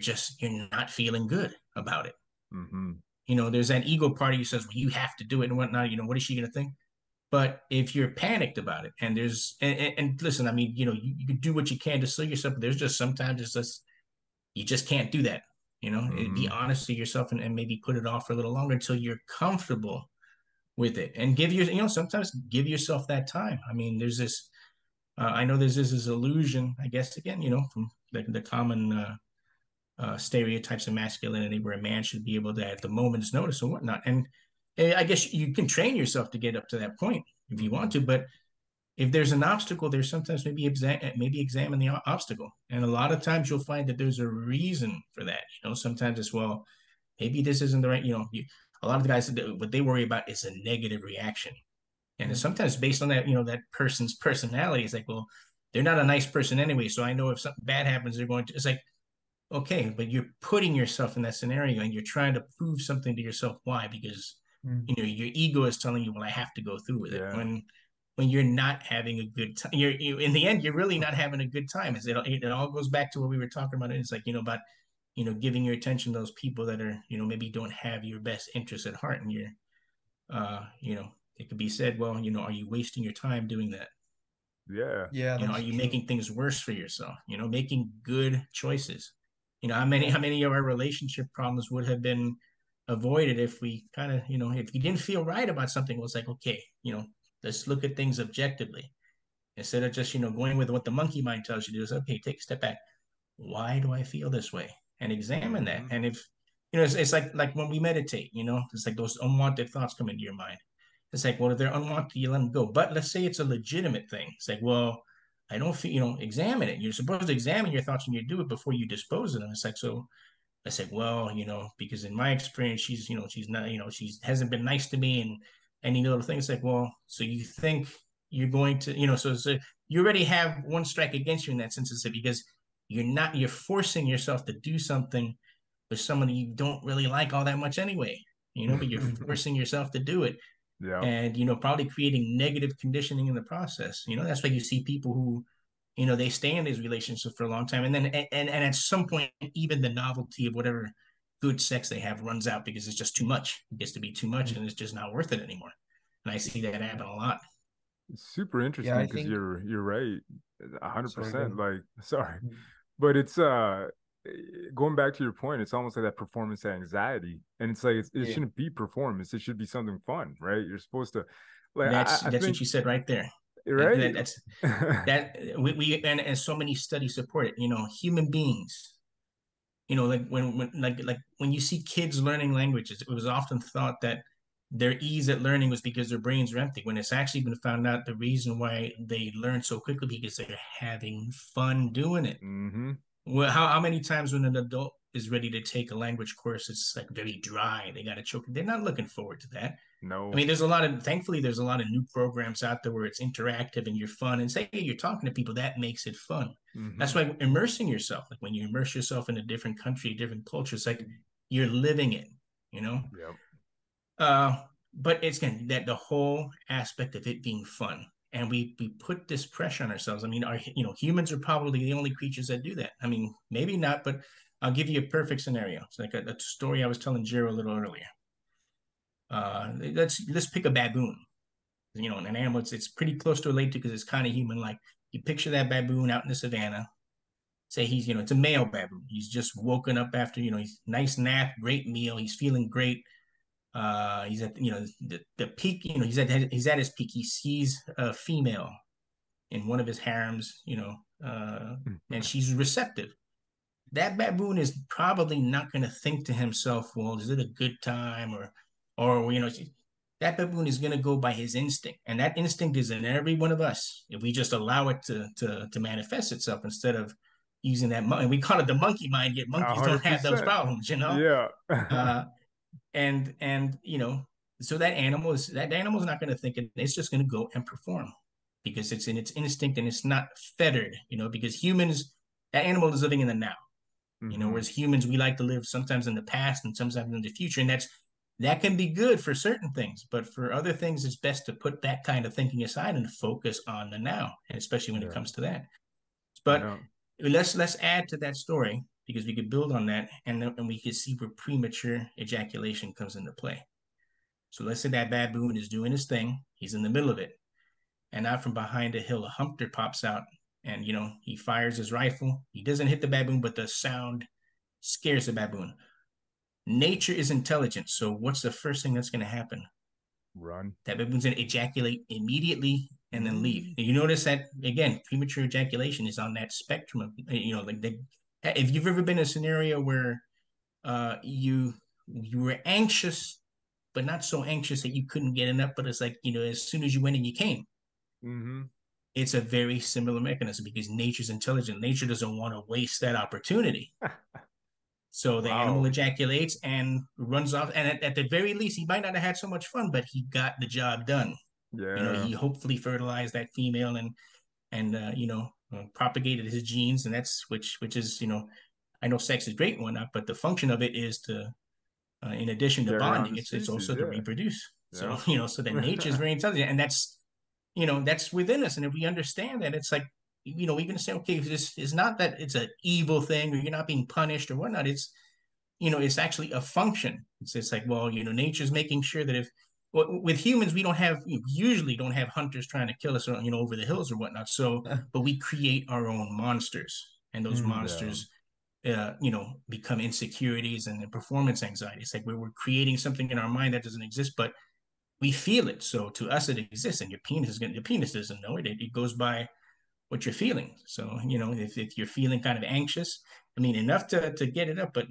not feeling good about it. There's that ego part of you says, well, you have to do it and whatnot. What is she going to think? But if you're panicked about it, and listen, I mean, you can do what you can to slow yourself, but there's just sometimes it's just, you just can't do that. Be honest to yourself, and maybe put it off for a little longer until you're comfortable with it, and sometimes give yourself that time. I mean, there's this I know there's this illusion, I guess, again, from the common stereotypes of masculinity where a man should be able to, at the moment's notice and whatnot. And I guess you can train yourself to get up to that point if you want to, but if there's an obstacle, there's sometimes maybe examine the obstacle. And a lot of times you'll find that there's a reason for that. Sometimes it's, well, maybe this isn't the right, a lot of the guys, what they worry about is a negative reaction. And it's sometimes based on that, that person's personality. It's like, well, they're not a nice person anyway. So I know if something bad happens, they're going to, it's like, okay, but you're putting yourself in that scenario and you're trying to prove something to yourself. Why? Because your ego is telling you, well, I have to go through with it. When you're not having a good time, in the end, you're really not having a good time. It all goes back to what we were talking about. It's like, about, giving your attention to those people that are, maybe don't have your best interests at heart. And it could be said, well, are you wasting your time doing that? Yeah. Are That's you true. making things worse for yourself? Making good choices. How many of our relationship problems would have been avoided if we kind of, if you didn't feel right about something, it was like, okay, let's look at things objectively instead of just, going with what the monkey mind tells you to do. Is okay, take a step back. Why do I feel this way? And examine that. And if, it's like when we meditate, it's like those unwanted thoughts come into your mind. It's like, well, if they're unwanted, you let them go. But let's say it's a legitimate thing. It's like, well, I don't feel, examine it. You're supposed to examine your thoughts and you do it before you dispose of them. It's like, so I said, well, because in my experience, she's not, she hasn't been nice to me and any little thing. It's like, well, so you think you're going to, so you already have one strike against you in that sense, because you're forcing yourself to do something with someone you don't really like all that much anyway, but you're forcing yourself to do it Yeah. and, probably creating negative conditioning in the process. That's why you see people who, they stay in these relationships for a long time. And then, and at some point, even the novelty of whatever good sex they have runs out because it's just too much. It gets to be too much and it's just not worth it anymore. And I see that happen a lot. It's super Yeah, interesting I because think. you're right, Sorry, go 100%. ahead. Like, sorry, but it's going back to your point. It's almost like that performance anxiety, and it's like it Yeah. shouldn't be performance. It should be something fun, right? You're supposed to, like, That's I that's what think, you said right there. right. That we and so many studies support it. Human beings. Like when like when you see kids learning languages, it was often thought that their ease at learning was because their brains are empty. When it's actually been found out the reason why they learn so quickly because they're having fun doing it. Mm-hmm. Well, how many times when an adult is ready to take a language course, it's like very dry. They got to choke. They're not looking forward to that. I No. mean, thankfully, there's a lot of new programs out there where it's interactive and you're fun. And say you're talking to people, that makes it fun. Mm-hmm. That's why immersing yourself, like when you immerse yourself in a different country, different culture, it's like you're living it, you know? Yep. Uh, but it's again that the whole aspect of it being fun. And we put this pressure on ourselves. I mean, humans are probably the only creatures that do that. I mean, maybe not, but I'll give you a perfect scenario. It's like a story I was telling Gero a little earlier. Let's pick a baboon. An animal. It's pretty close to relate to because it's kind of human. Like you picture that baboon out in the savannah. Say he's it's a male baboon. He's just woken up after he's nice nap, great meal. He's feeling great. He's at the peak. He's at his peak. He sees a female in one of his harems. And she's receptive. That baboon is probably not going to think to himself, well, is it a good time or that baboon is going to go by his instinct, and that instinct is in every one of us if we just allow it to manifest itself instead of using that. And we call it the monkey mind, yet A monkeys don't hundred have those percent. problems. Yeah. uh, and so that animal is not going to think it, it's just going to go and perform because it's in its instinct and it's not fettered, because humans, that animal is living in the now. Mm-hmm. Whereas humans, we like to live sometimes in the past and sometimes in the future. And that can be good for certain things, but for other things, it's best to put that kind of thinking aside and focus on the now, and especially when it Yeah. comes to that. I But know. let's add to that story because we could build on that and we could see where premature ejaculation comes into play. So let's say that baboon is doing his thing, he's in the middle of it, and out from behind a hill, a hunter pops out and he fires his rifle. He doesn't hit the baboon, but the sound scares the baboon. Nature is intelligent. So what's the first thing that's going to happen? Run. That baboon's going to ejaculate immediately and then leave. You notice that again, premature ejaculation is on that spectrum of, like if you've ever been in a scenario where you were anxious, but not so anxious that you couldn't get enough, but it's like, as soon as you went in, you came. Mm-hmm. It's a very similar mechanism because nature's intelligent. Nature doesn't want to waste that opportunity. So the animal Wow. ejaculates and runs off. And at the very least, he might not have had so much fun, but he got the job done. Yeah. He hopefully fertilized that female and propagated his genes, and that's which is, I know sex is great and whatnot, but the function of it is to, in addition to Carry on bonding, the it's species. also to Yeah. reproduce. So Yeah. so that nature is very intelligent, and that's within us. And if we understand that, it's like, we're going to say, okay, this is not that it's an evil thing or you're not being punished or whatnot. It's actually a function. It's like, well, nature's making sure that if, well, with humans, we don't have, usually don't have hunters trying to kill us, over the hills or whatnot. So, but we create our own monsters, and those Yeah. monsters, become insecurities and then performance anxiety. It's like we're creating something in our mind that doesn't exist, but we feel it. So to us, it exists, and your penis doesn't know it. It goes by what you're feeling. So, if you're feeling kind of anxious, I mean, enough to get it up, but,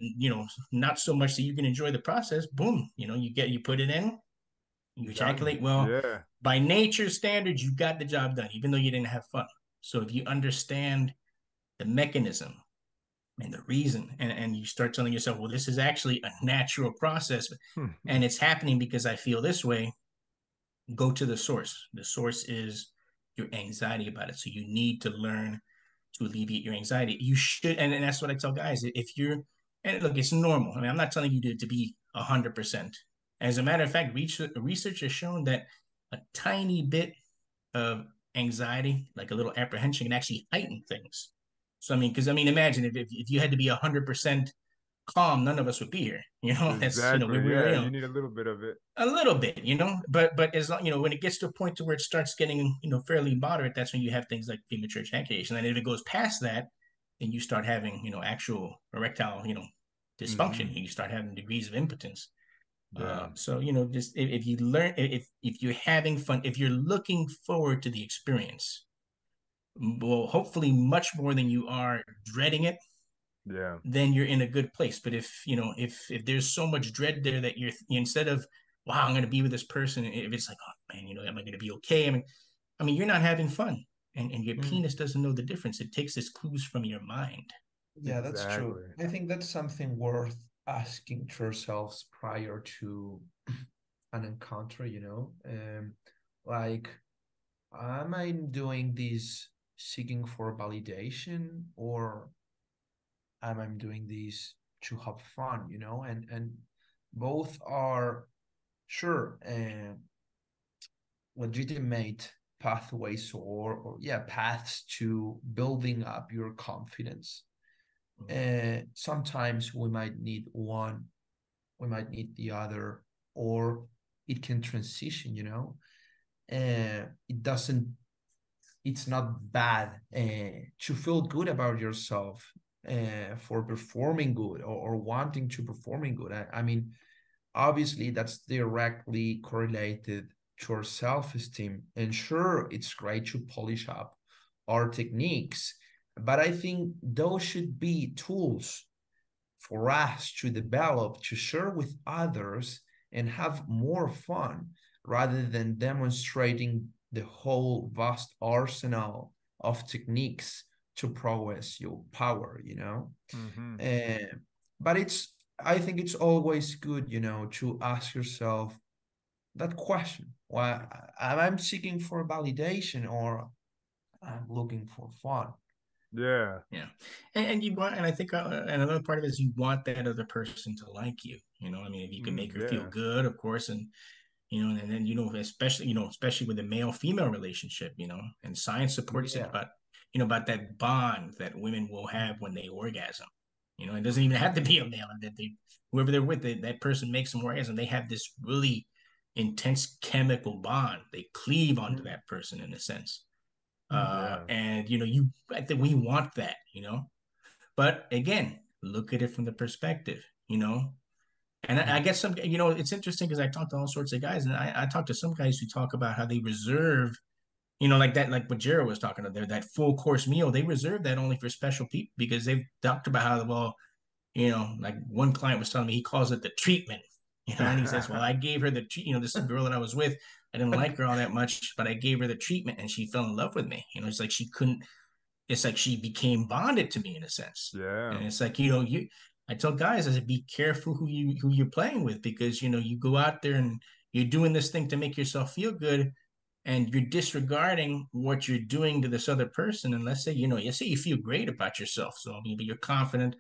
not so much that you can enjoy the process. Boom, you put it in, you Done. ejaculate. Well, Yeah. by nature's standards, you got the job done, even though you didn't have fun. So if you understand the mechanism and the reason, and you start telling yourself, well, this is actually a natural process, and it's happening because I feel this way, go to the source. The source is your anxiety about it. So you need to learn to alleviate your anxiety. You should, and that's what I tell guys. If you're, and look, it's normal. I mean, I'm not telling you to be 100%. As a matter of fact, research has shown that a tiny bit of anxiety, like a little apprehension, can actually heighten things. So, I mean, because, I mean, imagine if you had to be 100% calm, none of us would be here. That's, Exactly. we're, Yeah. You need a little bit of it. a little bit, but as long, when it gets to a point to where it starts getting, fairly moderate, that's when you have things like premature ejaculation. And if it goes past that, then you start having, actual erectile, dysfunction. Mm-hmm. You start having degrees of impotence. Yeah. So, just if you learn, if you're having fun, if you're looking forward to the experience, well, hopefully much more than you are dreading it, Yeah. then you're in a good place. But if there's so much dread there that you're, instead of, wow, I'm going to be with this person, if it's like, oh man, am I going to be okay? I mean, you're not having fun, and your Mm. penis doesn't know the difference. It takes its clues from your mind. Yeah, that's true. Exactly. I think that's something worth asking to ourselves prior to an encounter, like, am I doing this seeking for validation, or am I doing this to have fun, and both are sure legitimate pathways, or yeah, paths to building up your confidence. Sometimes we might need one, we might need the other, or it can transition, it doesn't, it's not bad to feel good about yourself for performing good, or wanting to performing good. I mean, obviously that's directly correlated to our self-esteem, and sure, it's great to polish up our techniques, but I think those should be tools for us to develop, to share with others, and have more fun, rather than demonstrating the whole vast arsenal of techniques to progress your power, Mm-hmm. Uh, but I think it's always good, to ask yourself that question. Why am I seeking for validation, or I'm looking for fun? Yeah. Yeah, and you want, and I think, another part of it is you want that other person to like you. I mean, if you can make her feel Yeah. good, of course, and and then, especially with the male female relationship, and science supports it, Yeah. about about that bond that women will have when they orgasm. It doesn't even have to be a male, and that they, whoever they're with, that person makes them orgasm. They have this really intense chemical bond. They cleave onto Mm, that person in a sense. mm, Yeah. And I think we want that. But again, look at it from the perspective. And I mm, guess it's interesting because I talk to all sorts of guys, and I talk to some guys who talk about how they reserve like that, like what Gero was talking about there, that full course meal, they reserve that only for special people because they've talked about how, well, like one client was telling me he calls it the treatment, and he says, well, I gave her this girl that I was with, I didn't like her all that much, but I gave her the treatment and she fell in love with me. It's like it's like she became bonded to me in a sense. Yeah. And it's like, I tell guys, I said, be careful who you're playing with, because, you go out there and you're doing this thing to make yourself feel good, and you're disregarding what you're doing to this other person. And let's say, you feel great about yourself. So maybe you're confident,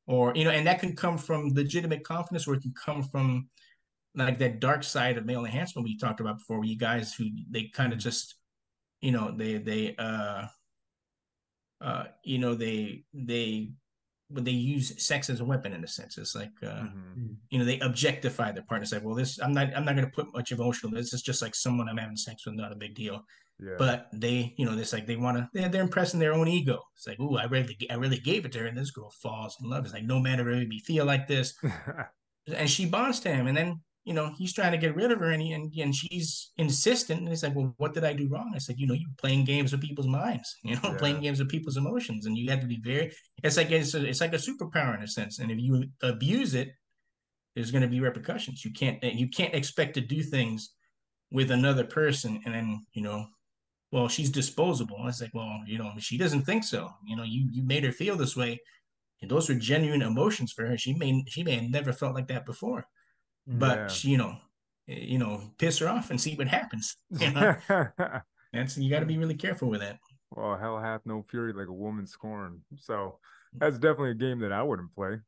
or, and that can come from legitimate confidence, or it can come from like that dark side of male enhancement we talked about before, where you guys who they kind of just, they when they use sex as a weapon in a sense. It's like, they objectify their partner. Say, well, I'm not going to put much emotional. This is just like someone I'm having sex with, not a big deal. Yeah. But they, it's like they want to, they're impressing their own ego. It's like, ooh, I really gave it to her, and this girl falls in love. It's like, no matter if me feel like this, and she bonds to him, and then he's trying to get rid of her, and she's insistent, and it's like, well, what did I do wrong? I said, you're playing games with people's minds, playing Yeah. games with people's emotions, and you have to be very. It's like a superpower in a sense, and if you abuse it, there's going to be repercussions. You can't expect to do things with another person, and then well, she's disposable. And it's like, well, she doesn't think so. You made her feel this way, and those were genuine emotions for her. She may have never felt like that before, but Yeah. she, piss her off and see what happens. That's, you got to be really careful with that. Well, hell hath no fury like a woman scorned. So that's definitely a game that I wouldn't play.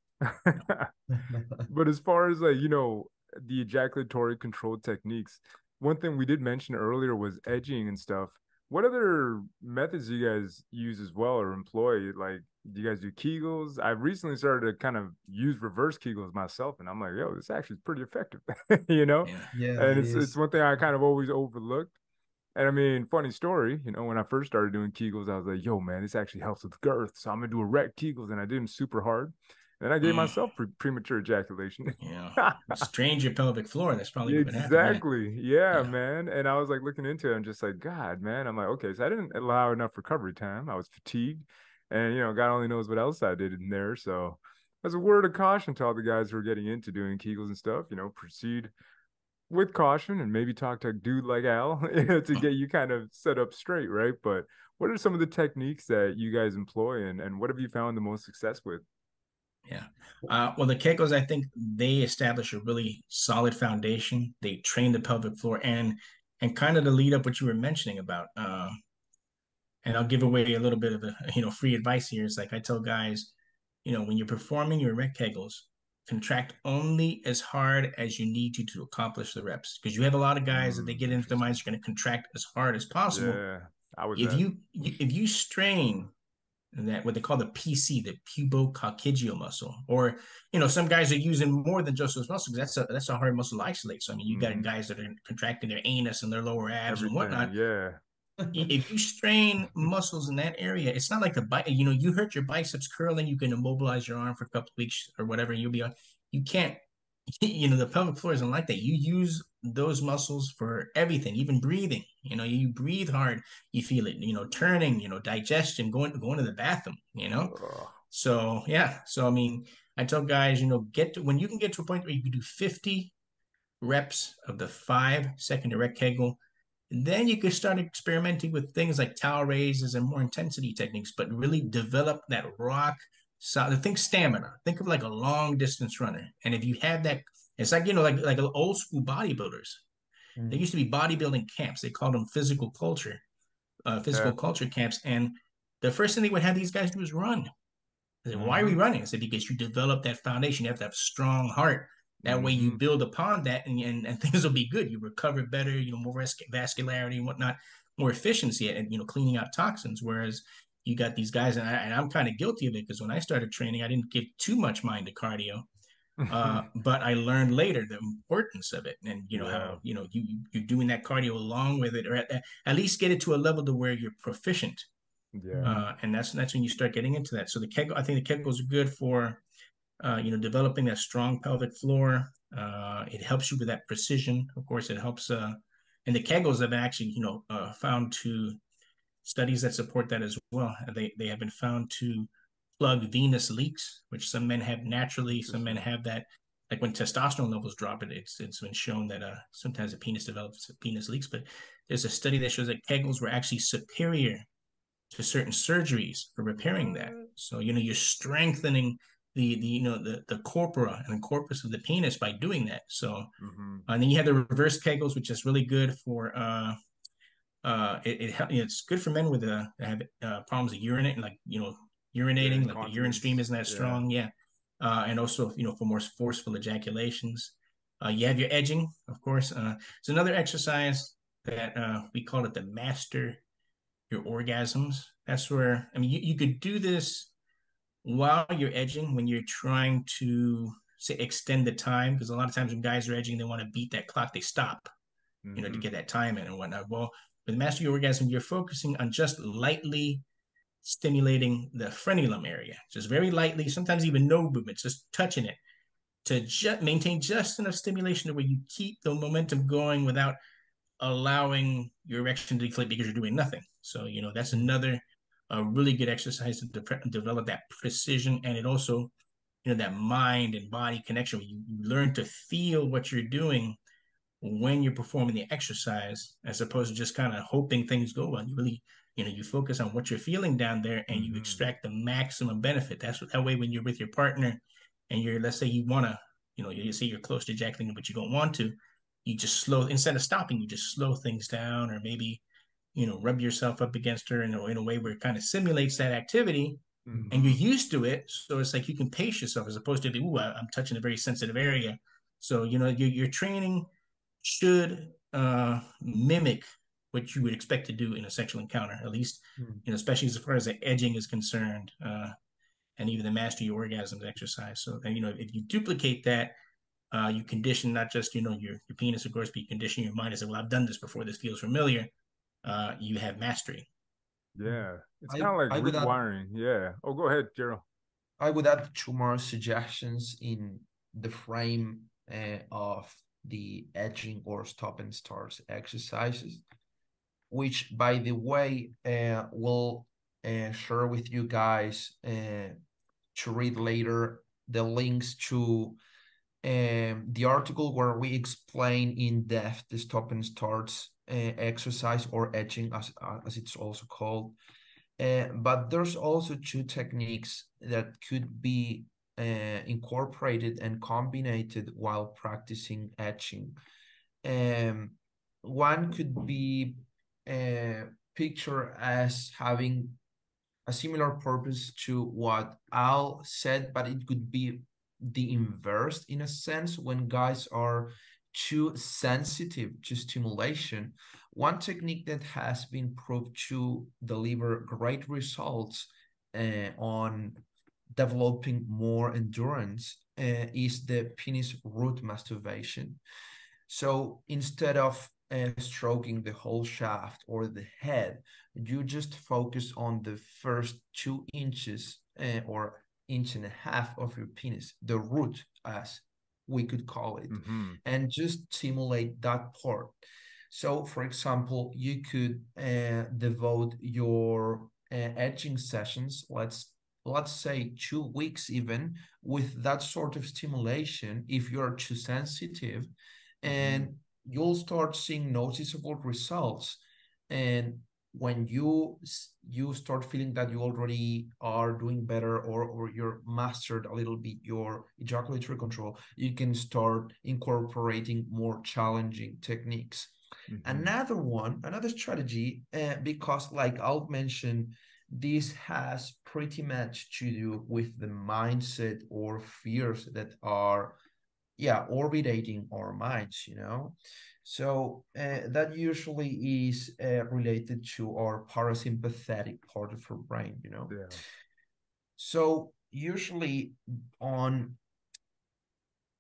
But as far as like, the ejaculatory control techniques, one thing we did mention earlier was edging and stuff. What other methods do you guys use as well or employ? Like, do you guys do Kegels? I've recently started to kind of use reverse Kegels myself, and I'm like, yo, this actually is pretty effective, you know? Yeah. Yeah, And it it's is. one thing I kind of always overlooked. And I mean, funny story, when I first started doing Kegels, I was like, yo, man, this actually helps with girth. So I'm gonna do erect Kegels, and I did them super hard. And I gave Mm, myself premature ejaculation. yeah. Strain your pelvic floor. That's probably what would happen. Yeah. Exactly. Yeah, Yeah. man. And I was like looking into it. I'm just like, God, man. I'm like, okay, so I didn't allow enough recovery time. I was fatigued. And, God only knows what else I did in there. So, as a word of caution to all the guys who are getting into doing Kegels and stuff, proceed with caution and maybe talk to a dude like Al to get you kind of set up straight, right? But what are some of the techniques that you guys employ, and what have you found the most success with? Yeah. Well, the Keikos, I think they establish a really solid foundation. They train the pelvic floor, and kind of to lead up what you were mentioning about, and I'll give away a little bit of the free advice here. Is like I tell guys, when you're performing your erect Kegels, contract only as hard as you need to accomplish the reps, because you have a lot of guys that they get into their Interesting. minds are going to contract as hard as possible. Yeah, I was If that. you strain that, what they call the PC, the pubococcygeal muscle, or some guys are using more than just those muscles. That's a hard muscle to isolate. So I mean, you got Hmm. guys that are contracting their anus and their lower abs and Everything. whatnot. Yeah. If you strain muscles in that area, it's not like you hurt your biceps curling, you can immobilize your arm for a couple of weeks or whatever, and you'll be on. You can't. The pelvic floor isn't like that. You use those muscles for everything, even breathing. You breathe hard, you feel it. Turning, digestion, going to the bathroom. Ugh. So yeah. So I mean, I tell guys, get to when you can get to a point where you can do 50 reps of the 5-second erect Kegel. Then you can start experimenting with things like towel raises and more intensity techniques, but really develop that rock solid. Think stamina. Think of like a long distance runner. And if you have that, it's like like old school bodybuilders. There Mm. used to be bodybuilding camps. They called them Yeah. physical culture camps. And the first thing they would have these guys do is run. I said, why are we Hmm. running? I said, because you develop that foundation. You have to have a strong heart. That way you Hmm. build upon that, and things will be good. You recover better, more vascularity and whatnot, more efficiency and, cleaning out toxins. Whereas you got these guys, and I'm kind of guilty of it, because when I started training, I didn't give too much mind to cardio. But I learned later the importance of it, and Yeah. how you're doing that cardio along with it, or at least get it to a level to where you're proficient. Yeah. And that's when you start getting into that. So I think the Kegels are good for developing that strong pelvic floor. It helps you with that precision. Of course, it helps. And the Kegels have been actually, found to studies that support that as well. They have been found to plug venous leaks, which some men have naturally, some men have that. Like when testosterone levels drop, it's been shown that sometimes the penis develops penis leaks. But there's a study that shows that Kegels were actually superior to certain surgeries for repairing that. So you're strengthening the corpora and the corpus of the penis by doing that. So and then you have the reverse Kegels, which is really good for it's good for men with have problems of urinating, like urinating, like the urine stream isn't that strong. Yeah. And also for more forceful ejaculations. You have your edging, of course. It's another exercise that we call it the master your orgasms. That's where, I mean, you could do this while you're edging when you're trying to say extend the time, because a lot of times when guys are edging, they want to beat that clock, they stop, to get that time in and whatnot. Well, with master your orgasm, you're focusing on just lightly stimulating the frenulum area, just very lightly, sometimes even no movement, just touching it to maintain just enough stimulation to where you keep the momentum going without allowing your erection to deflate because you're doing nothing. So, that's another really good exercise to develop that precision. And it also, that mind and body connection where you learn to feel what you're doing when you're performing the exercise, as opposed to just kind of hoping things go well. You really, you focus on what you're feeling down there and you extract the maximum benefit. That way when you're with your partner and let's say you want to, you say you're close to ejaculating, but you don't want to, you just instead of stopping, you just slow things down, or maybe, rub yourself up against her in a way where it kind of simulates that activity and you're used to it. So it's like you can pace yourself as opposed to, I'm touching a very sensitive area. So, your training should mimic what you would expect to do in a sexual encounter, at least, especially as far as the edging is concerned, and even the master your orgasms exercise. So, if you duplicate that, you condition not just your penis, of course, but you condition your mind and say, well, I've done this before, this feels familiar. You have mastery. Yeah, it's kind of like rewiring. Yeah. Oh, go ahead, Gero. I would add two more suggestions in the frame of the edging or stop and start exercises, which, by the way, will share with you guys to read later the links to the article where we explain in depth the stop and starts exercise, or edging as it's also called. But there's also two techniques that could be incorporated and combined while practicing edging. One could be pictured as having a similar purpose to what Al said, but it could be the inverse in a sense when guys are too sensitive to stimulation. One technique that has been proved to deliver great results on developing more endurance is the penis root masturbation. So instead of stroking the whole shaft or the head, you just focus on the first 2 inches or inch and a half of your penis, the root, as we could call it, and just stimulate that part. So, for example, you could devote your edging sessions, let's say 2 weeks even, with that sort of stimulation if you're too sensitive, and you'll start seeing noticeable results. And when you start feeling that you already are doing better, or you're mastered a little bit your ejaculatory control, you can start incorporating more challenging techniques. Another strategy, because like I'll mention, this has pretty much to do with the mindset or fears that are orbiting our minds, so that usually is related to our parasympathetic part of our brain. So usually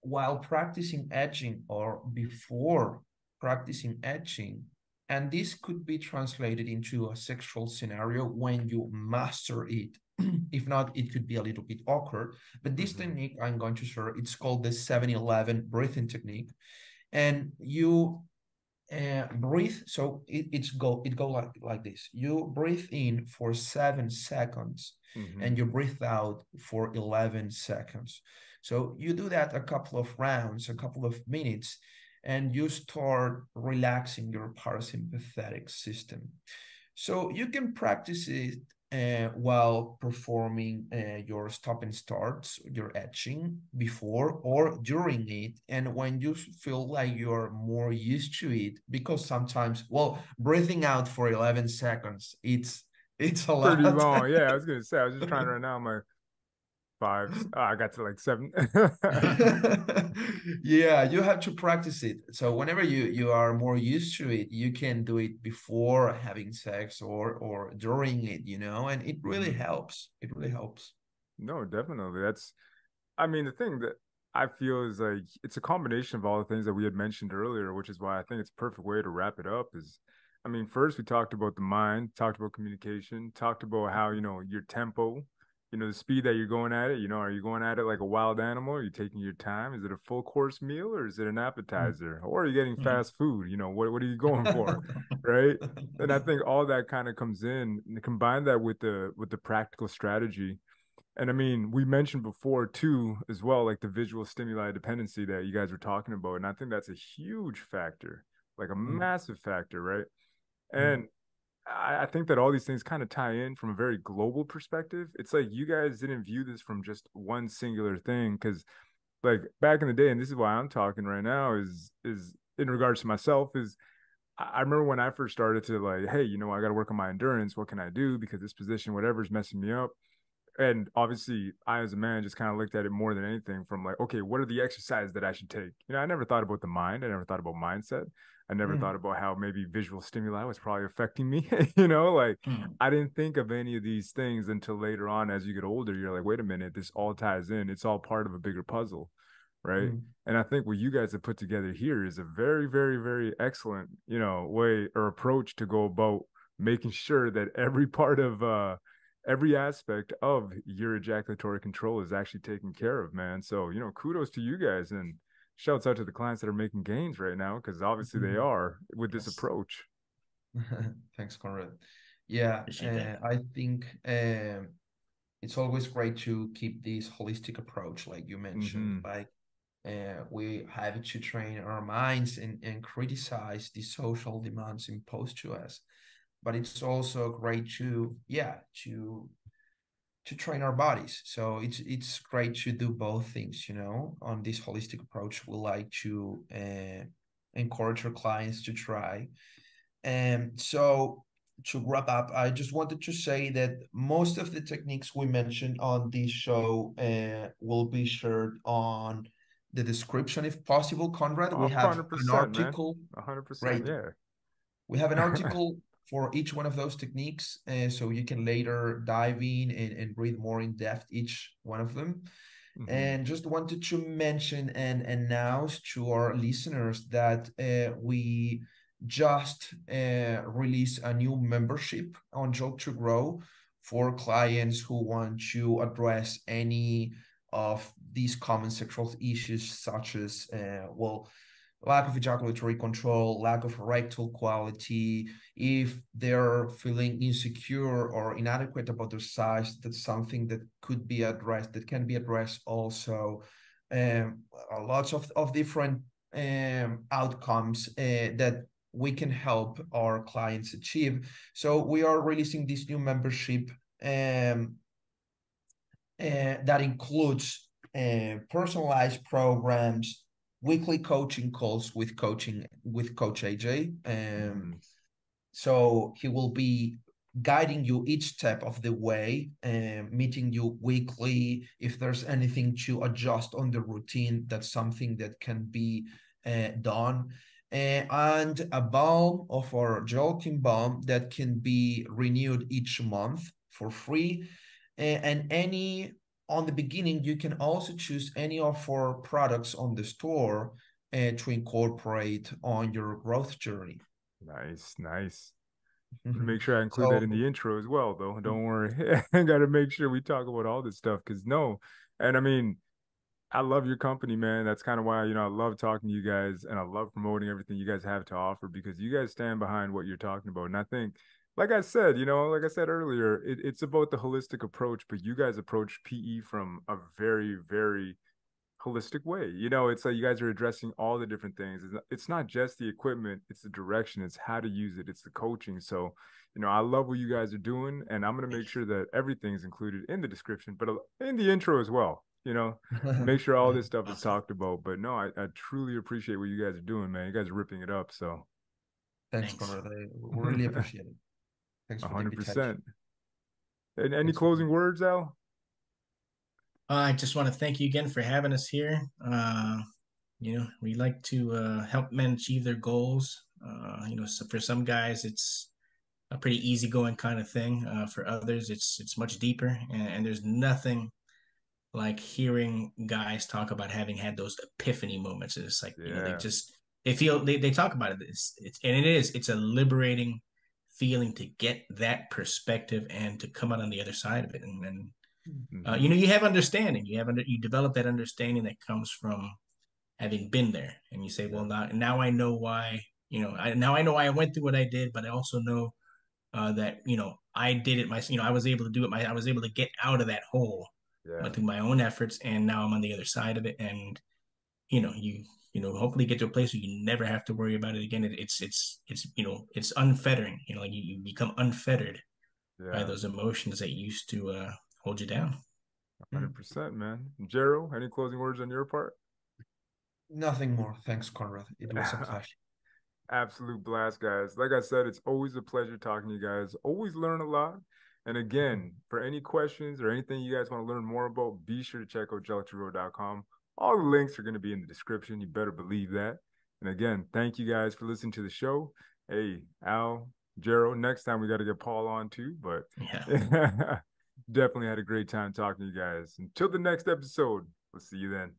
while practicing edging or before practicing edging, and this could be translated into a sexual scenario when you master it. If not, it could be a little bit awkward. But this technique I'm going to share, it's called the 7-11 breathing technique. And you breathe. So it go like this. You breathe in for 7 seconds Mm-hmm. and you breathe out for 11 seconds. So you do that a couple of rounds, a couple of minutes, and you start relaxing your parasympathetic system. So you can practice it while performing your stop and starts, your etching before or during it. And when you feel like you're more used to it, because sometimes, well, breathing out for 11 seconds, it's a Pretty lot. long. Yeah, I was gonna say. I was just trying right now. I'm like five. Oh, I got to like seven. Yeah, you have to practice it. So whenever you are more used to it, you can do it before having sex or during it, and it really Mm-hmm. helps. It really helps. No, definitely. I mean, the thing that I feel is like it's a combination of all the things that we had mentioned earlier, which is why I think it's a perfect way to wrap it up. I mean, first we talked about the mind, talked about communication, talked about how, your tempo, the speed that you're going at it. Are you going at it like a wild animal? Are you taking your time? Is it a full course meal or is it an appetizer? Or are you getting fast food? What are you going for? Right? And I think all that kind of comes in and combine that with the practical strategy. And I mean, we mentioned before too, as well, like the visual stimuli dependency that you guys were talking about. And I think that's a huge factor, like a Mm, massive factor, right? mm, And I think that all these things kind of tie in from a very global perspective. It's like you guys didn't view this from just one singular thing. Cause like back in the day, and this is why I'm talking right now, is in regards to myself, is I remember when I first started to like, hey, I got to work on my endurance. What can I do? Because this position, whatever, is messing me up. And obviously I as a man just kind of looked at it more than anything from like, okay, what are the exercises that I should take? I never thought about the mind. I never thought about mindset. I never thought mm, about how maybe visual stimuli was probably affecting me. Like Mm. I didn't think of any of these things until later on as you get older. You're like, wait a minute, this all ties in. It's all part of a bigger puzzle. Right. mm, And I think what you guys have put together here is a very, very, very excellent, way or approach to go about making sure that every part of every aspect of your ejaculatory control is actually taken care of, man. So, kudos to you guys and shouts out to the clients that are making gains right now, because obviously they mm. are with this Yes, approach. Thanks, Conrad. Yeah, appreciate that. I think it's always great to keep this holistic approach, like you mentioned. Mm-hmm. Like we have to train our minds and criticize the social demands imposed to us. But it's also great to, yeah, to train our bodies. So it's great to do both things, on this holistic approach. We like to encourage our clients to try. And so to wrap up, I just wanted to say that most of the techniques we mentioned on this show will be shared on the description if possible. Conrad, we Oh, have an 100%, man. article. 100%. Great. Yeah. We have an article for each one of those techniques, so you can later dive in and read more in depth each one of them. Mm-hmm. And just wanted to mention and announce to our listeners that we just released a new membership on Joke to Grow for clients who want to address any of these common sexual issues, such as, well, lack of ejaculatory control, lack of erectile quality, if they're feeling insecure or inadequate about their size, that's something that could be addressed, that can be addressed also. Lots of different outcomes that we can help our clients achieve. So we are releasing this new membership that includes personalized programs, weekly coaching calls with Coach AJ. Mm-hmm. So he will be guiding you each step of the way, meeting you weekly. If there's anything to adjust on the routine, that's something that can be done. And a balm of our joking balm that can be renewed each month for free. And any on the beginning, you can also choose any of our products on the store to incorporate on your growth journey. Nice, nice. Make sure I include that So in the intro as well, though. Don't worry. I got to make sure we talk about all this stuff because no. And I mean, I love your company, man. That's kind of why, I love talking to you guys and I love promoting everything you guys have to offer because you guys stand behind what you're talking about. And I think, like I said earlier, it's about the holistic approach, but you guys approach PE from a very, very holistic way. It's like you guys are addressing all the different things. It's not just the equipment, it's the direction, it's how to use it, it's the coaching. So, I love what you guys are doing, and I'm going to make sure that everything's included in the description, but in the intro as well. Make sure all this stuff is Awesome. talked about. But no, I truly appreciate what you guys are doing, man. You guys are ripping it up. So, Thanks, Thanks. Conrad. We really appreciate it. Thanks for the invitation. 100%. And any Thanks for closing words, Al? I just want to thank you again for having us here. We like to help men achieve their goals. So for some guys, it's a pretty easygoing kind of thing. For others, it's much deeper, and there's nothing like hearing guys talk about having had those epiphany moments. It's like they Yeah, just they talk about it. It's a liberating feeling to get that perspective and to come out on the other side of it, and hmm, you have understanding. You develop that understanding that comes from having been there, and you say, well, yeah, now I know why. Now I know why I went through what I did, but I also know that I did it myself. I was able to do it. I was able to get out of that hole yeah. through my own efforts, and now I'm on the other side of it. And hopefully get to a place where you never have to worry about it again. It's unfettering. Like you become unfettered by Yeah, those emotions that used to hold you down. 100%, man. Jero, any closing words on your part? Nothing more. Thanks, Conrad. It was a pleasure. Absolute blast, guys. Like I said, it's always a pleasure talking to you guys. Always learn a lot. And again, for any questions or anything you guys want to learn more about, be sure to check out gelatinrow.com. All the links are going to be in the description. You better believe that. And again, thank you guys for listening to the show. Hey, Al, Gerald, next time we got to get Paul on too. But Yeah. definitely had a great time talking to you guys. Until the next episode, we'll see you then.